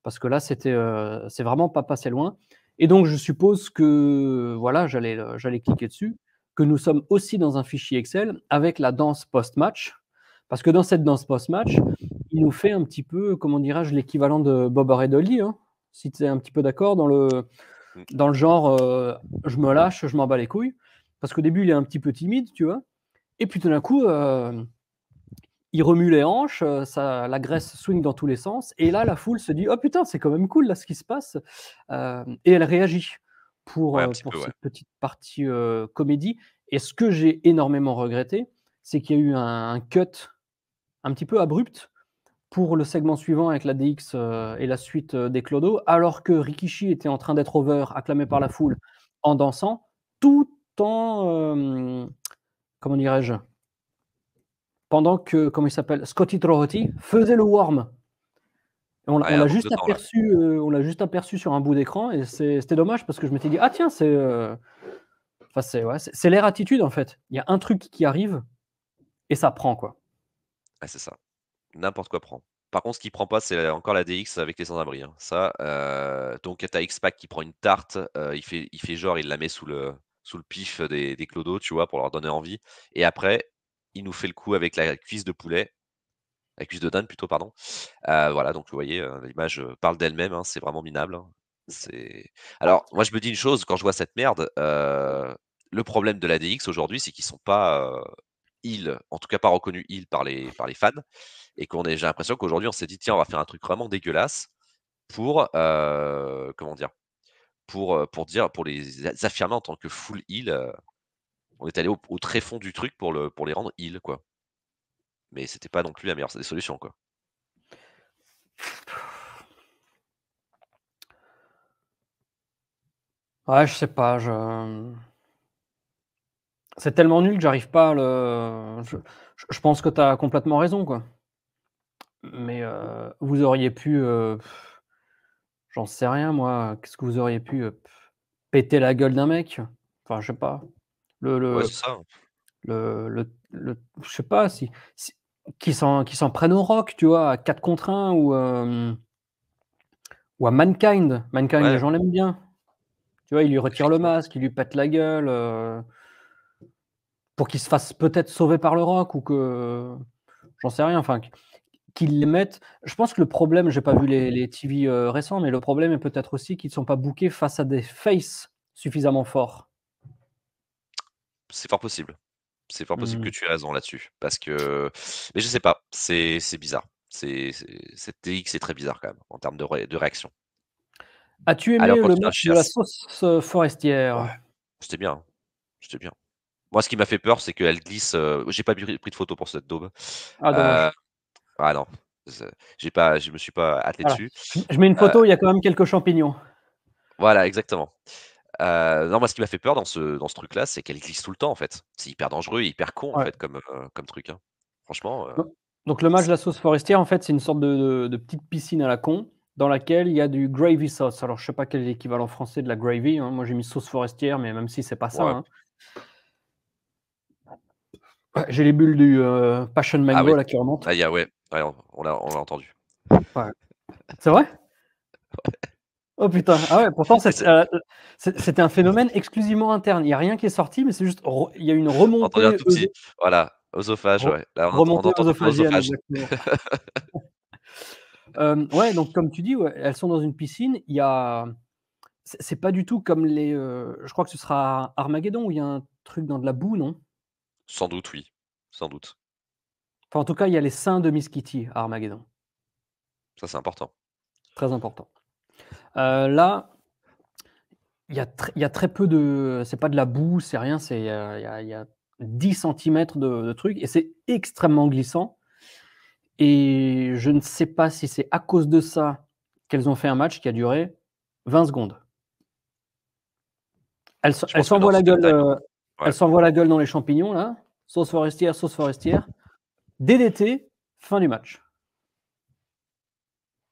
Parce que là, c'est vraiment pas passé loin. Et donc, je suppose que, voilà, j'allais cliquer dessus, que nous sommes aussi dans un fichier Excel avec la danse post-match. Parce que dans cette danse post-match, il nous fait un petit peu, comment dirais-je, l'équivalent de Bob Redolly, hein, si tu es un petit peu d'accord, Mm. dans le genre, je me lâche, je m'en bats les couilles. Parce qu'au début, il est un petit peu timide, tu vois. Et puis tout d'un coup, il remue les hanches, la graisse swing dans tous les sens. Et là, la foule se dit: «Oh putain, c'est quand même cool là ce qui se passe». Et elle réagit Ouais, un petit pour peu, ouais. cette petite partie comédie. Et ce que j'ai énormément regretté, c'est qu'il y a eu un cut un petit peu abrupt pour le segment suivant avec la DX et la suite des Clodo, alors que Rikishi était en train d'être over, acclamé par la foule, en dansant, tout en, comment dirais-je, pendant que, comment il s'appelle, Scotty Trorotti faisait le warm. Ouais, On un l'a manque juste de temps là. aperçu, sur un bout d'écran et c'était dommage parce que je m'étais dit: «Ah tiens, enfin c'est ouais, c'est l'air attitude en fait». Il y a un truc qui arrive et ça prend quoi. Ouais, c'est ça. N'importe quoi prend. Par contre, ce qui prend pas, c'est encore la DX avec les sans-abri, hein. Ça, donc tu as X-Pac qui prend une tarte, il fait genre, il la met sous le pif des clodos, tu vois? Pour leur donner envie et après, il nous fait le coup avec la cuisse de poulet, la cuisse de dinde plutôt, pardon. Voilà, donc vous voyez, l'image, parle d'elle-même, hein, c'est vraiment minable, hein. C'est Alors moi, je me dis une chose, quand je vois cette merde, le problème de la DX aujourd'hui, c'est qu'ils sont pas, heel, en tout cas pas reconnus heel par les fans et j'ai l'impression qu'aujourd'hui, on s'est dit: «Tiens, on va faire un truc vraiment dégueulasse pour, comment dire? Pour les affirmer en tant que full heel», on est allé au tréfond du truc pour les rendre heel, quoi. Mais c'était pas non plus la meilleure des solutions, quoi. Ouais, je sais pas, c'est tellement nul que j'arrive pas à je pense que tu as complètement raison quoi. Mais, vous auriez pu, j'en sais rien moi, qu'est-ce que vous auriez pu, péter la gueule d'un mec? Enfin, je sais pas. Le Ouais, le c'est ça. je sais pas si qu'ils s'en prennent au Rock, tu vois? À 4 contre 1 ou à Mankind. Mankind, les Ouais, gens l'aiment bien. Tu vois? Il lui retire le effectivement. masque, il lui pète la gueule, pour qu'il se fasse peut-être sauver par le Rock ou que j'en sais rien, enfin qu'ils les mettent. Je pense que le problème, j'ai pas vu les TV, récents, mais le problème est peut-être aussi qu'ils ne sont pas bookés face à des faces suffisamment forts. C'est fort possible. C'est fort possible que Mmh. tu aies raison là-dessus. Parce que mais je sais pas, c'est bizarre. Cette TX est très bizarre quand même, en termes de réaction. As-tu Allez, on aimé le continue, hein, match je de la chasse. sauce, Ouais, forestière? c'était bien, hein, c'était bien. Moi, ce qui m'a fait peur, c'est qu'elle glisse, j'ai pas pris de photo pour cette daube. Ah Heu, dommage. ah non, je me suis pas attelé Voilà. dessus. Je mets une Heu, photo, il y a quand même quelques champignons. voilà, exactement. Non, moi, ce qui m'a fait peur dans ce truc-là, c'est qu'elle glisse tout le temps, en fait. C'est hyper dangereux et hyper con, en Ouais. fait, comme truc, hein. Franchement, Do donc le match de la sauce forestière, en fait, c'est une sorte de petite piscine à la con, dans laquelle il y a du gravy sauce. Alors je sais pas quel est l'équivalent français de la gravy, hein. Moi j'ai mis sauce forestière, mais même si c'est pas ça, ouais. hein. Ouais, j'ai les bulles du, passion Ah mango oui. là qui remontent. Ah, ouais, ouais, on l'a entendu. Ouais. C'est vrai? Oh putain, ah ouais, pourtant Et c'est c'était un phénomène exclusivement interne. Il y a rien qui est sorti, mais c'est juste il y a une on a entendu un remontée tout petit voilà, oesophage, ouais. Là, on a remontée entendu œsophagienne, l'osophage. exactement. Ouais, donc comme tu dis, ouais, elles sont dans une piscine, il y a c'est pas du tout comme je crois que ce sera Armageddon où il y a un truc dans de la boue, non? Sans doute, oui. Sans doute. Enfin, en tout cas, il y a les seins de Miss Kitty à Armageddon, Ça, c'est important. très important. Là, il y a très peu de c'est pas de la boue, c'est rien, il y a 10 centimètres de trucs et c'est extrêmement glissant et je ne sais pas si c'est à cause de ça qu'elles ont fait un match qui a duré 20 secondes. Elle Je pense que s'envoie dans la Step gueule, Time, hein. Ouais. elle s'envoie la gueule dans les champignons, là. Sauce forestière, sauce forestière. DDT, fin du match.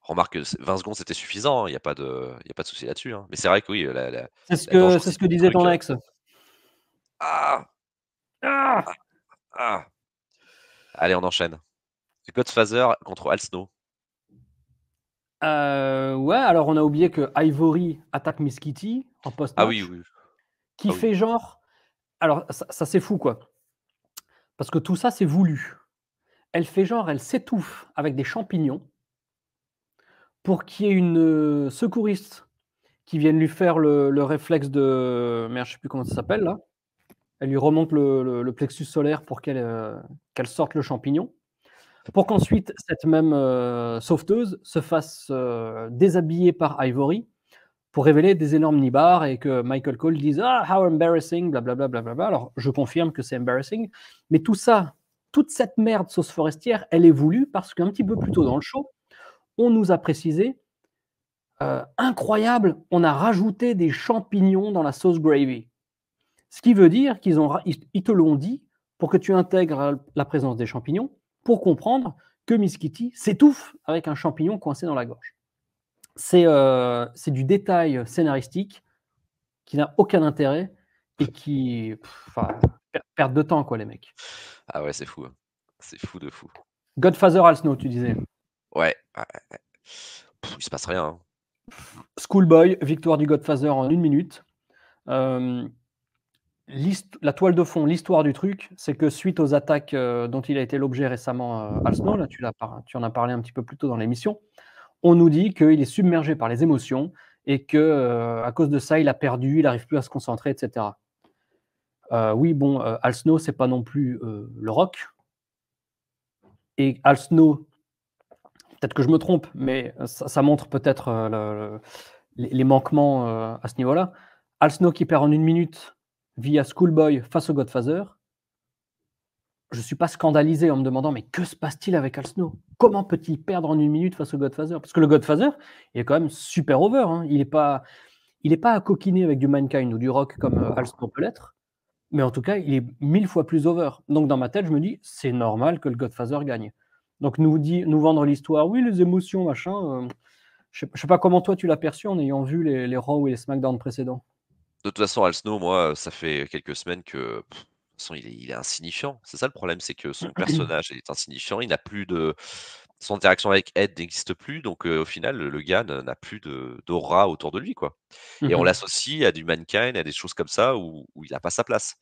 Remarque que 20 secondes, c'était suffisant, hein, il y a pas de souci là-dessus, hein. Mais c'est vrai que oui, C'est ce la c'est ce que dangerosité du disait truc, ton ex. ah! Ah! Ah! Ah! Allez, on enchaîne. Godfather contre Al Snow. Ouais, alors on a oublié que Ivory attaque Miss Kitty en Ah oui, post-match, oui. qui Ah oui. fait genre alors ça c'est fou, quoi, parce que tout ça, c'est voulu. Elle fait genre, elle s'étouffe avec des champignons pour qu'il y ait une, secouriste qui vienne lui faire le réflexe de merde, je sais plus comment ça s'appelle là. Elle lui remonte le plexus solaire pour qu'elle sorte le champignon. Pour qu'ensuite cette même, sauveteuse se fasse, déshabiller par Ivory pour révéler des énormes nibards et que Michael Cole dise: «Ah, how embarrassing, blablabla, blablabla». Alors, je confirme que c'est embarrassing, mais tout ça, toute cette merde sauce forestière, elle est voulue parce qu'un petit peu plus tôt dans le show, on nous a précisé, incroyable, on a rajouté des champignons dans la sauce gravy. Ce qui veut dire qu'ils te l'ont dit pour que tu intègres la présence des champignons pour comprendre que Miss Kitty s'étouffe avec un champignon coincé dans la gorge. C'est du détail scénaristique qui n'a aucun intérêt et qui, enfin, perte de temps, quoi, les mecs. Ah ouais, c'est fou, hein. C'est fou de fou. Godfather Al Snow, tu disais. Ouais, ouais, ouais. Il se passe rien, hein. Schoolboy, victoire du Godfather en 1 minute. Hem, la toile de fond, l'histoire du truc, c'est que suite aux attaques, dont il a été l'objet récemment, Al Snow, là, tu en as parlé un petit peu plus tôt dans l'émission, on nous dit qu'il est submergé par les émotions et que, à cause de ça, il a perdu, il n'arrive plus à se concentrer et cetera. Oui, bon, Al Snow, c'est pas non plus, le Rock et Al Snow, peut-être que je me trompe, mais ça montre peut-être, les manquements, à ce niveau-là. Al Snow qui perd en 1 minute via Schoolboy face au Godfather. Je suis pas scandalisé en me demandant: «Mais que se passe-t-il avec Al Snow? Comment peut-il perdre en 1 minute face au Godfather?» Parce que le Godfather, il est quand même super over, hein. Il est pas à coquiner avec du Mankind ou du Rock comme, Al Snow peut l'être, mais en tout cas, il est 1000 fois plus over. Donc dans ma tête, je me dis: «C'est normal que le Godfather gagne». Donc nous vendre l'histoire: «Oui, les émotions, machin», je sais pas comment toi tu l'as perçu en ayant vu les Raw et les SmackDown précédents? De toute façon, Al Snow, moi, ça fait quelques semaines que, de toute façon, il est insignifiant. C'est ça le problème, c'est que son personnage est insignifiant. Il n'a plus de son interaction avec Ed n'existe plus, donc au final, le gars n'a plus d'aura autour de lui, quoi. Et on Mmh. l'associe à du Mankind, à des choses comme ça où il a pas sa place.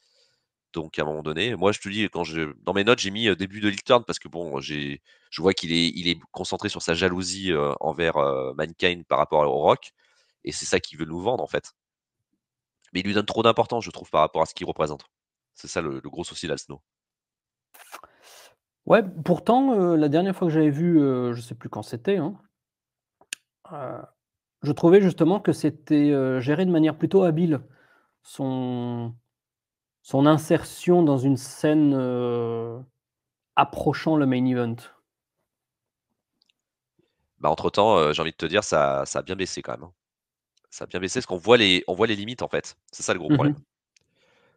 Donc à un moment donné, moi je te dis quand dans mes notes, j'ai mis, début de heel turn parce que bon, je vois qu'il est concentré sur sa jalousie, envers, Mankind par rapport au Rock et c'est ça qu'il veut nous vendre, en fait. Mais il lui donne trop d'importance, je trouve, par rapport à ce qu'il représente. C'est ça le gros souci d'Al Snow. Ouais, pourtant, la dernière fois que j'avais vu, je sais plus quand c'était, hein, heu, je trouvais justement que c'était, géré de manière plutôt habile. Son son insertion dans une scène, approchant le main event. Bah, entre-temps, j'ai envie de te dire, ça a bien baissé quand même, hein. Ça a bien baissé parce qu'on voit les limites, en fait. C'est ça le gros Mmh. problème.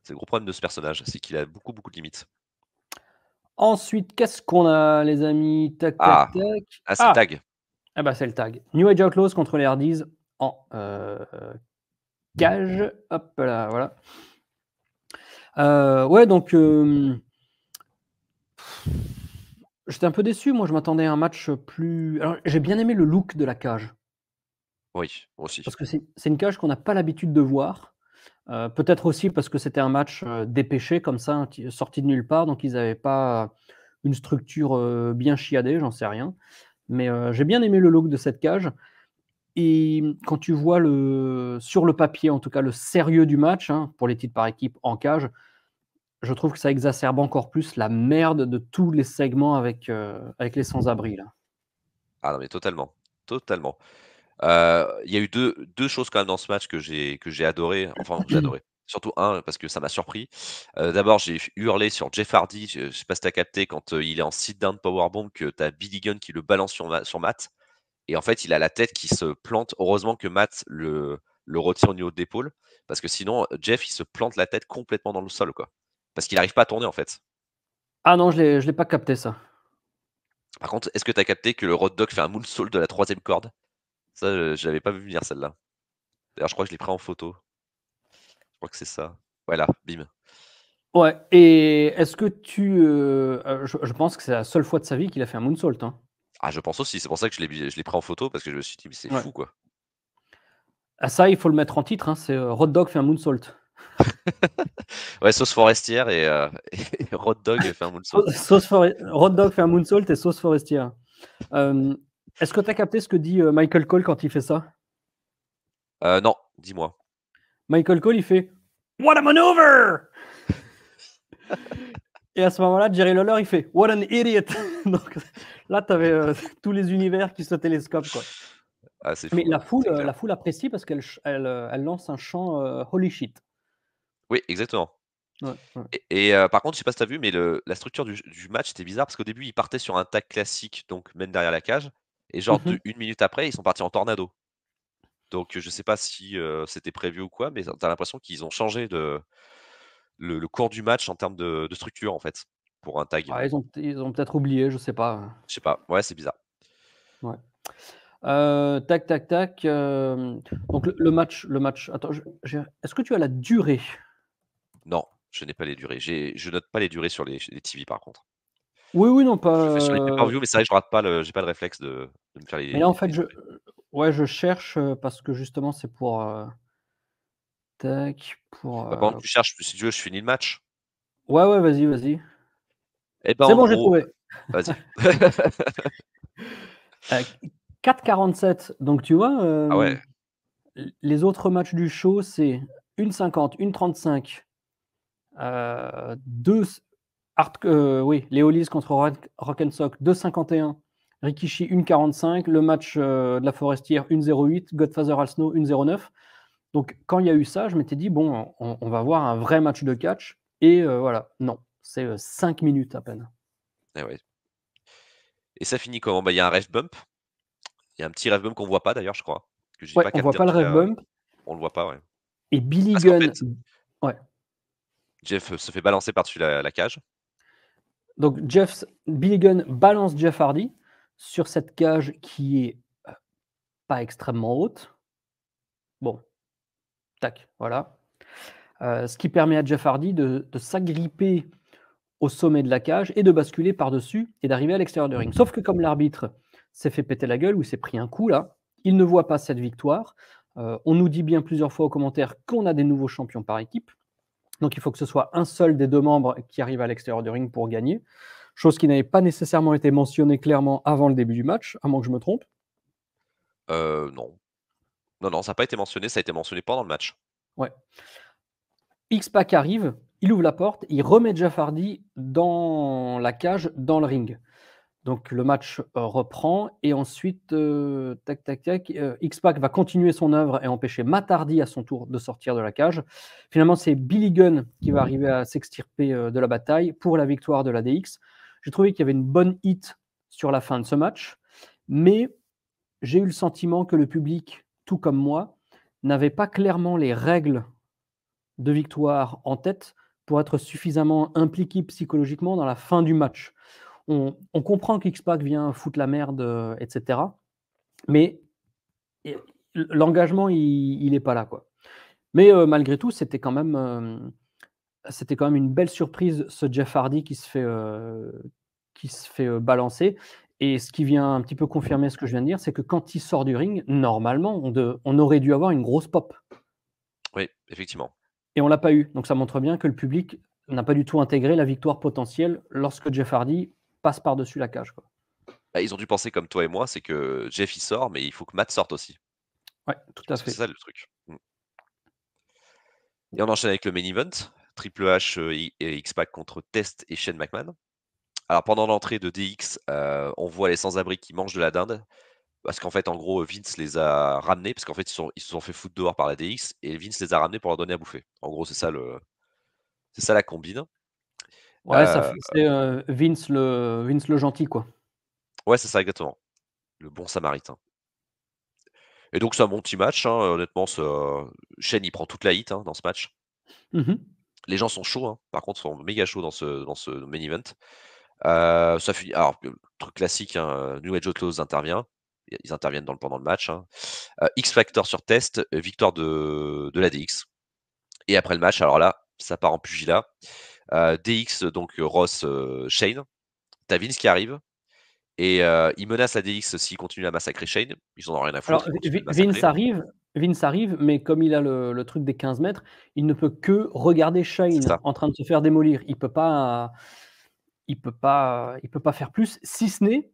C'est le gros problème de ce personnage, c'est qu'il a beaucoup, beaucoup de limites. Ensuite, qu'est-ce qu'on a les amis? Tac, tac, Ah! tac. Ah, c'est le Ah! tag. Ah bah, c'est le tag. New Age Outlaws contre les Hardys en, cage. Hop là, voilà. Ouais donc, j'étais un peu déçu, moi je m'attendais à un match, plus alors j'ai bien aimé le look de la cage, Oui, moi aussi. parce que c'est une cage qu'on n'a pas l'habitude de voir. Peut-être aussi parce que c'était un match, dépêché comme ça, sorti de nulle part, donc ils avaient pas une structure, bien chiadée, j'en sais rien. Mais, j'ai bien aimé le look de cette cage et quand tu vois sur le papier en tout cas, le sérieux du match, hein, pour les titres par équipe en cage, je trouve que ça exacerbe encore plus la merde de tous les segments avec les sans-abri là. Ah non, mais totalement, totalement. Il y a eu deux choses quand même dans ce match que j'ai adoré, enfin j'ai adoré. Surtout un parce que ça m'a surpris. D'abord, j'ai hurlé sur Jeff Hardy, je sais pas si tu as capté quand, il est en sit down powerbomb que tu as Billy Gunn qui le balance sur Matt et en fait, il a la tête qui se plante. Heureusement que Matt le le retient au niveau de l'épaule, parce que sinon, Jeff, il se plante la tête complètement dans le sol, quoi. Parce qu'il n'arrive pas à tourner, en fait. Ah non, je l'ai pas capté ça. Par contre, est-ce que tu as capté que le Road Dogg fait un moonsault de la 3e corde? Ça, je l'avais pas vu venir celle-là. D'ailleurs, je crois que je l'ai pris en photo. Je crois que c'est ça. Voilà, bim. Ouais, et est-ce que je pense que c'est la seule fois de sa vie qu'il a fait un moonsault, hein. Ah, je pense aussi, c'est pour ça que je l'ai pris en photo parce que je me suis dit: «Mais c'est Ouais. fou, quoi». Ah ça, il faut le mettre en titre, hein, c'est, Road Dogg fait un moonsault. Ouais, sauce forestière et Road Dogg fait un moonsault. Road Dogg fait un moonsault et sauce forestière. Est-ce que tu as capté ce que dit, Michael Cole quand il fait ça? Non, dis-moi. Michael Cole, il fait: «What a maneuver!» Et à ce moment-là, Jerry Lawler, il fait: «What an idiot!» Donc là, tu avais, tous les univers qui se télescopent, quoi. Ah, c'est Mais fou, ouais, c'est clair. la foule apprécie parce elle lance un chant, holy shit. Oui, exactement. Ouais, ouais. Et par contre, je sais pas si tu as vu, mais la structure du match, c'était bizarre parce qu'au début, ils partaient sur un tag classique, donc même derrière la cage et genre Mmh mh. 1 minute après, ils sont partis en tornado. Donc je sais pas si, c'était prévu ou quoi, mais tu as l'impression qu'ils ont changé le cours du match en termes de structure, en fait, pour un tag. Ouais, ils ont peut-être oublié, je sais pas, Je sais pas, ouais, c'est bizarre. ouais. Tac, tac, tac, donc le match attends, j'ai est-ce que tu as la durée? Non, je n'ai pas les durées. Je note pas les durées sur les TV par contre. Oui, oui, non, Je le fais sur les pas, pay-per-view, mais c'est vrai que je rate pas j'ai pas le réflexe de me faire mais là, en fait, les durées. ouais, je cherche, parce que justement, c'est pour, tac, pour, Bah, pendant que tu cherches, si tu veux, je finis le match. ouais, ouais, vas-y, vas-y. Et ben, C'est en bon, j'ai gros, trouvé. vas-y. Heu, 4:47, donc tu vois, Ah ouais, les autres matchs du show, c'est 1:50, 1:35, 2 s oui, les Hollies contre Rock and Sock 2:51, Rikishi 1:45, le match, de la Forestière 1:08, Godfather Al Snow 1:09. Donc quand il y a eu ça, je m'étais dit: «Bon, on va voir un vrai match de catch» et voilà, non, c'est, 5 minutes à peine. et ouais. Et ça finit comment? Bah, il y a un ref bump. Il y a un petit ref bump qu'on voit pas d'ailleurs, je crois, que j'ai Ouais, pas on voit capté en pas le tout ref cas, bump on le voit pas, ouais. et Billy Parce qu'en Gunn, fait, ouais, Jeff se fait balancer par-dessus la cage. donc Billy Gunn balance Jeff Hardy sur cette cage qui est, pas extrêmement haute. Bon, tac, voilà. Ce qui permet à Jeff Hardy de s'agripper au sommet de la cage et de basculer par-dessus et d'arriver à l'extérieur du ring. Sauf que comme l'arbitre s'est fait péter la gueule ou s'est pris un coup là, il ne voit pas cette victoire. On nous dit bien plusieurs fois aux commentaires qu'on a des nouveaux champions par équipe. Donc il faut que ce soit un seul des 2 membres qui arrive à l'extérieur du ring pour gagner. Chose qui n'avait pas nécessairement été mentionnée clairement avant le début du match, à moins que je me trompe. Non. Non, non, ça a pas été mentionné, ça a été mentionné pendant le match. Ouais. X-Pac arrive, il ouvre la porte, il remet Jeff Hardy dans la cage, dans le ring. Donc le match, reprend et ensuite, tac, tac, tac, X-Pac va continuer son œuvre et empêcher Matt Hardy à son tour de sortir de la cage. Finalement, c'est Billy Gunn qui va arriver à s'extirper, de la bataille pour la victoire de la DX. J'ai trouvé qu'il y avait une bonne hit sur la fin de ce match, mais j'ai eu le sentiment que le public, tout comme moi, n'avait pas clairement les règles de victoire en tête pour être suffisamment impliqué psychologiquement dans la fin du match. On comprend qu'X-Pac vient foutre la merde, et cetera, mais et l'engagement, il est pas là, quoi. Mais malgré tout, c'était quand même une belle surprise, ce Jeff Hardy qui se fait, balancer et ce qui vient un petit peu confirmer ce que je viens de dire, c'est que quand il sort du ring, normalement, on aurait dû avoir une grosse pop Oui, effectivement. et on l'a pas eu. Donc ça montre bien que le public n'a pas du tout intégré la victoire potentielle lorsque Jeff Hardy passe par-dessus la cage, quoi. Bah, ils ont dû penser comme toi et moi, c'est que Jeff, il sort, mais il faut que Matt sorte aussi. Ouais, tout Je à pense que c'est fait. ça le truc. Et on enchaîne avec le main event, Triple H, et X-Pac contre Test et Shane McMahon. Alors pendant l'entrée de DX, on voit les sans-abri qui mangent de la dinde, parce qu'en fait, en gros, Vince les a ramenés, parce qu'en fait, ils se sont fait foutre dehors par la DX et Vince les a ramenés pour leur donner à bouffer. En gros, c'est ça la combine. Ouais, ça Heu, fait c'est, Vince le gentil, quoi. ouais, c'est ça exactement, le bon samaritain. Et donc c'est un bon petit match, hein, honnêtement, Shane, il prend toute la heat, hein, dans ce match. Mmh. Les gens sont chauds, hein, par contre, sont méga chauds dans ce main event. Ça finit alors, truc classique, hein, New Age Outlaws intervient. Ils interviennent pendant le match, hein. X Factor sur test, victoire de la DX. Et après le match, alors là, ça part en pugilat. DX, donc Ross, Shane. Tu Vince qui arrive et il menace la DX s'il continue à massacrer Shane. Ils en ont rien à foutre, Alors ils continuent de Vince massacrer. arrive Vince arrive, mais comme il a le truc des 15 mètres, il ne peut que regarder C'est Shane ça. en train de se faire démolir. Il peut pas faire plus, si ce n'est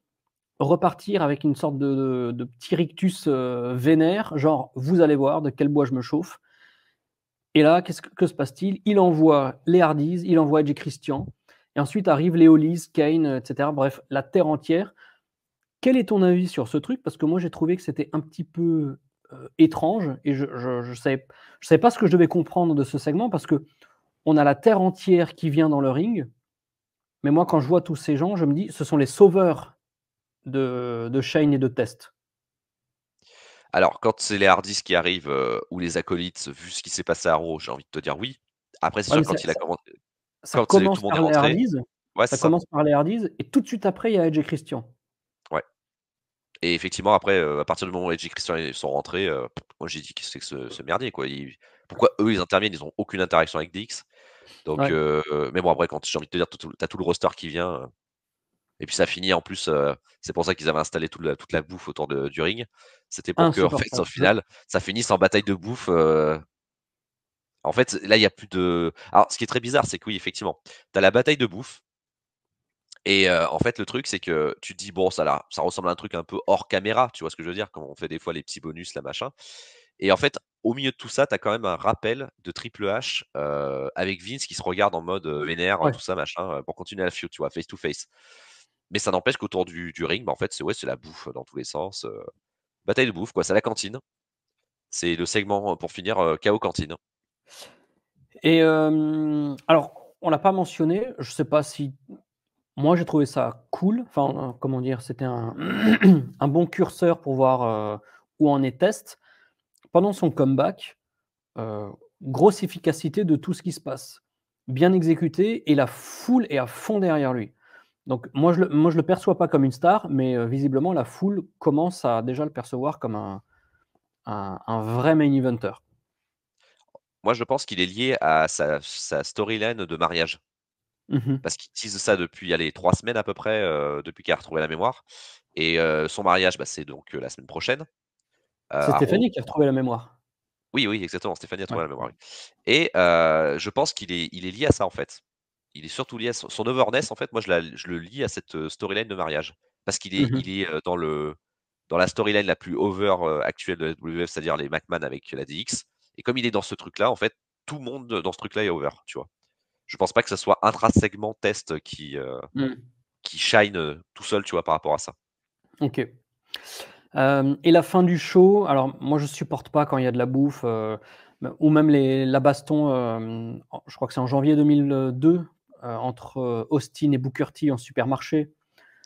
repartir avec une sorte de petit rictus, vénère, genre: «Vous allez voir de quel bois je me chauffe». Et là, que se passe-t-il? Il envoie les Hardys, il envoie Edge et Christian, et ensuite arrivent les Hollies, Kane, et cetera. Bref, la terre entière. Quel est ton avis sur ce truc? Parce que moi, j'ai trouvé que c'était un petit peu, étrange, et je savais pas ce que je devais comprendre de ce segment, parce qu'on a la terre entière qui vient dans le ring, mais moi, quand je vois tous ces gens, je me dis: «Ce sont les sauveurs de Shane et de Test». Alors, quand c'est les Hardys qui arrivent, ou les acolytes, vu ce qui s'est passé à Raw, j'ai envie de te dire oui. Après, c'est Ouais, sûr mais que ça quand tout commence le monde est par les rentré, Hardys, ouais, ça c'est ça. commence par les Hardys, et tout de suite après, il y a Edge et Christian. Ouais. Et effectivement, après, à partir du moment où Edge et Christian ils sont rentrés, moi j'ai dit: «Qu'est-ce que c'est que ce merdier, quoi?» Pourquoi eux, ils interviennent? Ils ont aucune interaction avec DX. Donc, Ouais, mais bon, après, quand j'ai envie de te dire, tu tout le roster qui vient, et puis ça finit en plus, c'est pour ça qu'ils avaient installé toute la bouffe autour du ring. C'était pour que, en fait, au insupportable. final, ça finisse en bataille de bouffe. En fait, là, il y a plus de. Alors, ce qui est très bizarre, c'est que oui, effectivement, tu as la bataille de bouffe. Et en fait, le truc, c'est que tu te dis: «Bon, ça ressemble à un truc un peu hors caméra», tu vois ce que je veux dire? Comme on fait des fois les petits bonus, là, machin. Et en fait, au milieu de tout ça, tu as quand même un rappel de Triple H, avec Vince qui se regarde en mode, vénère, Ouais. tout ça, machin, pour continuer la feud, tu vois? Face to face. Mais ça n'empêche qu'autour du ring, bah, en fait, c'est la bouffe dans tous les sens, bataille de bouffe, quoi. C'est la cantine. C'est le segment, pour finir, chaos cantine. Et alors, on l'a pas mentionné, je sais pas si moi j'ai trouvé ça cool, enfin, comment dire? C'était un un bon curseur pour voir, où en est Test. Pendant son comeback, heu, grosse efficacité de tout ce qui se passe. Bien exécuté, et la foule est à fond derrière lui. Donc moi je le perçois pas comme une star, mais visiblement la foule commence à déjà le percevoir comme un vrai main eventer. Moi, je pense qu'il est lié à sa storyline de mariage. Mmh mh. Parce qu'il tease ça depuis, allez, 3 semaines à peu près, depuis qu'il a retrouvé la mémoire. Et son mariage, bah, c'est donc, la semaine prochaine, C'est à Raw. Stéphanie qui a retrouvé la mémoire. Oui, oui, exactement, Stéphanie a Ouais. trouvé la mémoire, oui. Et je pense qu'il est lié à ça, en fait. Il est surtout lié à son overness, en fait, moi je le lie à cette, storyline de mariage. Parce qu'il est Mmh mh. il est, dans la storyline la plus over, actuelle de la WWF, c'est-à-dire les McMahon avec la DX. Et comme il est dans ce truc-là, en fait, tout le monde dans ce truc-là est over, tu vois? Je pense pas que ça soit intrinsèquement Test Mmh. qui shine, tout seul, tu vois, par rapport à ça. OK. Et la fin du show, alors moi je supporte pas quand il y a de la bouffe, ou même la baston, je crois que c'est en janvier 2002, entre, Austin et Booker T en supermarché.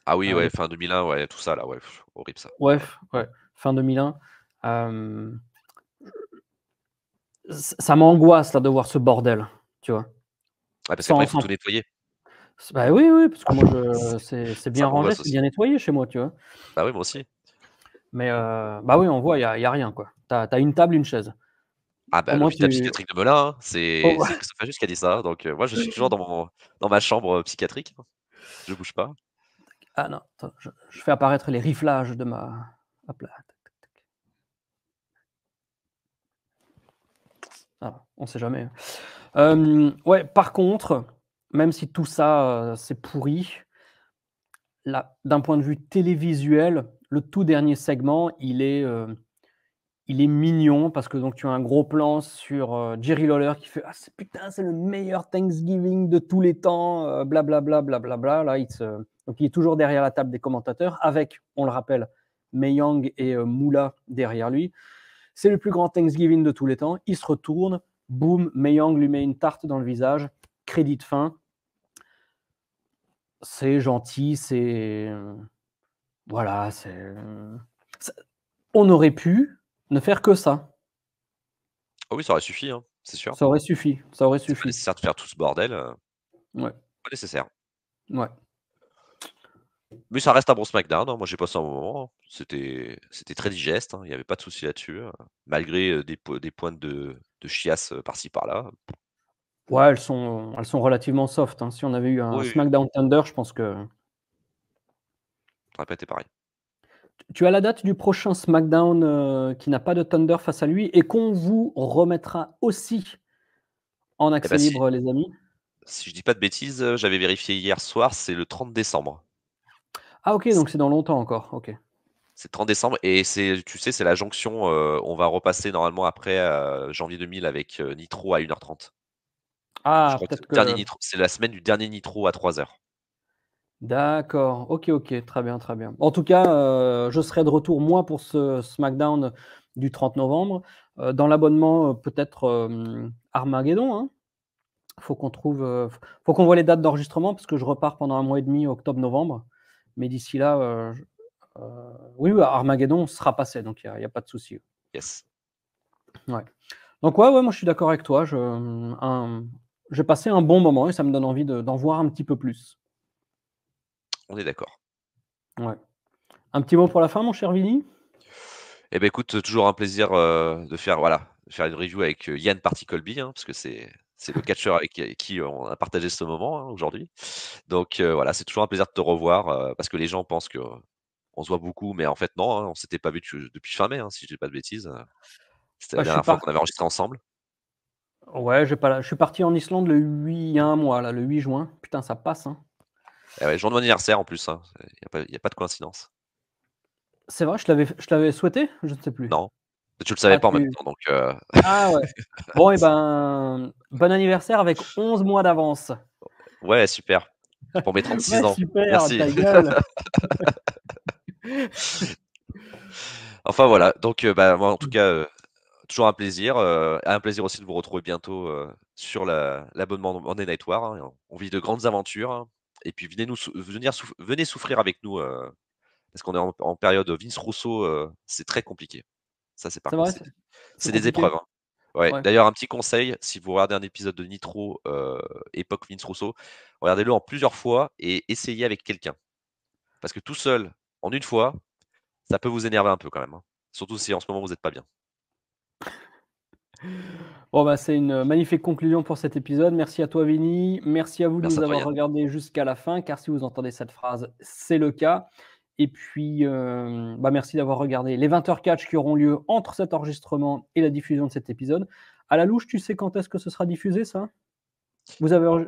Ah oui, ouais, Le fin 2001, ouais, tout ça là, ouais, horrible ça. Ouais, Ouais. ouais, fin 2001. Hem, ça m'angoisse là de voir ce bordel, tu vois? Ouais, parce qu'après Sans il faut sans tout nettoyer. Bah oui, oui, parce que moi C'est c'est ça bien rangé, m'angoisse c'est aussi. bien nettoyé chez moi, tu vois? Bah oui, moi aussi. Mais bah oui, on voit, il y a rien quoi. Tu as une table, une chaise. Ah Au bah, moins l'hôpital tu psychiatrique de Melun, hein, c'est oh Christophe Ajus qui a dit ça, donc moi je suis toujours dans ma chambre, psychiatrique, hein. Je bouge pas. Ah non, attends, je fais apparaître les riflages de ma hop là, tac, tac, tac. Ah, on sait jamais, hein. Ouais, par contre, même si tout ça, c'est pourri, là, d'un point de vue télévisuel, le tout dernier segment, il est mignon parce que donc tu as un gros plan sur, Jerry Lawler qui fait: «Ah c'est putain, c'est le meilleur Thanksgiving de tous les temps, bla bla bla, bla bla bla». Là, donc il est toujours derrière la table des commentateurs avec, on le rappelle, Mae Young et Moolah derrière lui. C'est le plus grand Thanksgiving de tous les temps. Il se retourne, boum, Mae Young lui met une tarte dans le visage, crédit de fin. C'est gentil, voilà, c'est, on aurait pu. Ne faire que ça. Ah oui, ça aurait suffi, hein, c'est sûr. Ça aurait suffi. Ça aurait C'est pas suffi. nécessaire de faire tout ce bordel, Ouais. pas nécessaire. Ouais. Mais ça reste un bon SmackDown, hein. Moi, j'ai passé un bon moment, hein. C'était très digeste, hein, il y avait pas de souci là-dessus, malgré, des pointes de chiasse, par-ci par-là. Ouais, elles sont relativement soft, hein. Si on avait eu un Oui, SmackDown Thunder, je pense que ça aurait pas été pareil. tu as la date du prochain SmackDown, qui n'a pas de Thunder face à lui et qu'on vous remettra aussi en Eh accès bah, si libre, les amis? si je dis pas de bêtises, j'avais vérifié hier soir, c'est le 30 décembre. Ah OK, C donc c'est dans longtemps encore. OK. c'est le 30 décembre et c'est tu sais, c'est la jonction, on va repasser normalement après, janvier 2000 avec, Nitro à 1h30. Je Ah, crois que c'est peut-être le dernier que Nitro, c'est la semaine du dernier Nitro à 3h. d'accord. OK, OK. Très bien, très bien. En tout cas, je serai de retour, moi, pour ce SmackDown du 30 novembre. Dans l'abonnement, peut-être, Armageddon, hein? Faut qu'on trouve, faut qu'on voit les dates d'enregistrement parce que je repars pendant 1 mois et demi, octobre-novembre. Mais d'ici là, heu, oui, oui, Armageddon sera passé, donc il y a pas de souci. Yes, Ouais. Donc ouais, ouais, moi je suis d'accord avec toi. J'ai passé un bon moment et ça me donne envie d'en voir un petit peu plus. on est d'accord. Ouais. Un petit mot pour la fin, mon cher Vini? Eh beh, écoute, toujours un plaisir, de faire voilà, de faire une review avec, Yann Party Colby, hein, parce que c'est le catcheur avec qui on a partagé ce moment, hein, aujourd'hui. Donc voilà, c'est toujours un plaisir de te revoir, parce que les gens pensent qu'on se voit beaucoup, mais en fait non, hein, on s'était pas vu depuis fin mai, hein, si je dis pas de bêtises, c'était la Bah, je suis dernière fois par qu'on avait enregistré ensemble. ouais, j'ai pas la je suis parti en Islande il y a un mois là, le 8 juin. Putain, ça passe, hein. Et ouais, jour de mon anniversaire en plus, hein, il y a pas de coïncidence. C'est vrai, je l'avais souhaité? Je ne sais plus. Non, tu le savais Ah pas en même tu temps, donc ah ouais. Bon et ben, bon anniversaire avec 11 mois d'avance. ouais, super, pour mes 36 Ouais, ans. super, Merci. ta gueule. Enfin voilà, donc bah, moi en tout cas, toujours un plaisir aussi de vous retrouver bientôt, sur l'abonnement Monday Night War, hein. On vit de grandes aventures, hein, et puis venez souffrir avec nous, parce qu'on est en période Vince Russo, c'est très compliqué. Ça, c'est par C'est contre, vrai, c'est c'est c'est des compliqué? épreuves, hein. Ouais, Ouais. d'ailleurs un petit conseil, si vous regardez un épisode de Nitro, époque Vince Russo, regardez-le en plusieurs fois et essayez avec quelqu'un. Parce que tout seul, en une fois, ça peut vous énerver un peu quand même, hein. Surtout si en ce moment vous êtes pas bien. Bon, bah, c'est une magnifique conclusion pour cet épisode. Merci à toi, Vini. Merci à vous de Merci nous à toi avoir Yann. regardés jusqu'à la fin, car si vous entendez cette phrase, c'est le cas. Et puis, bah, merci d'avoir regardé les 20 heures catch qui auront lieu entre cet enregistrement et la diffusion de cet épisode. À la louche, tu sais quand est-ce que ce sera diffusé, ça? Vous avez enre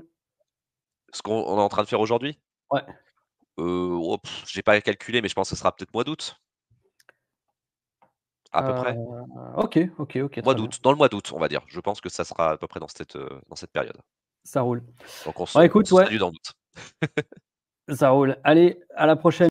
Ce qu'on est en train de faire aujourd'hui? Ouais, Oh j'ai pas calculé, mais je pense que ce sera peut-être mois d'août, à peu près. OK, OK, OK, Mois très bien. d'août, dans le mois d'août, on va dire. Je pense que ça sera à peu près dans cette période. Ça roule. Donc on se Bah, on écoute, se ouais, salue dans le doute. ça roule. Allez, à la prochaine.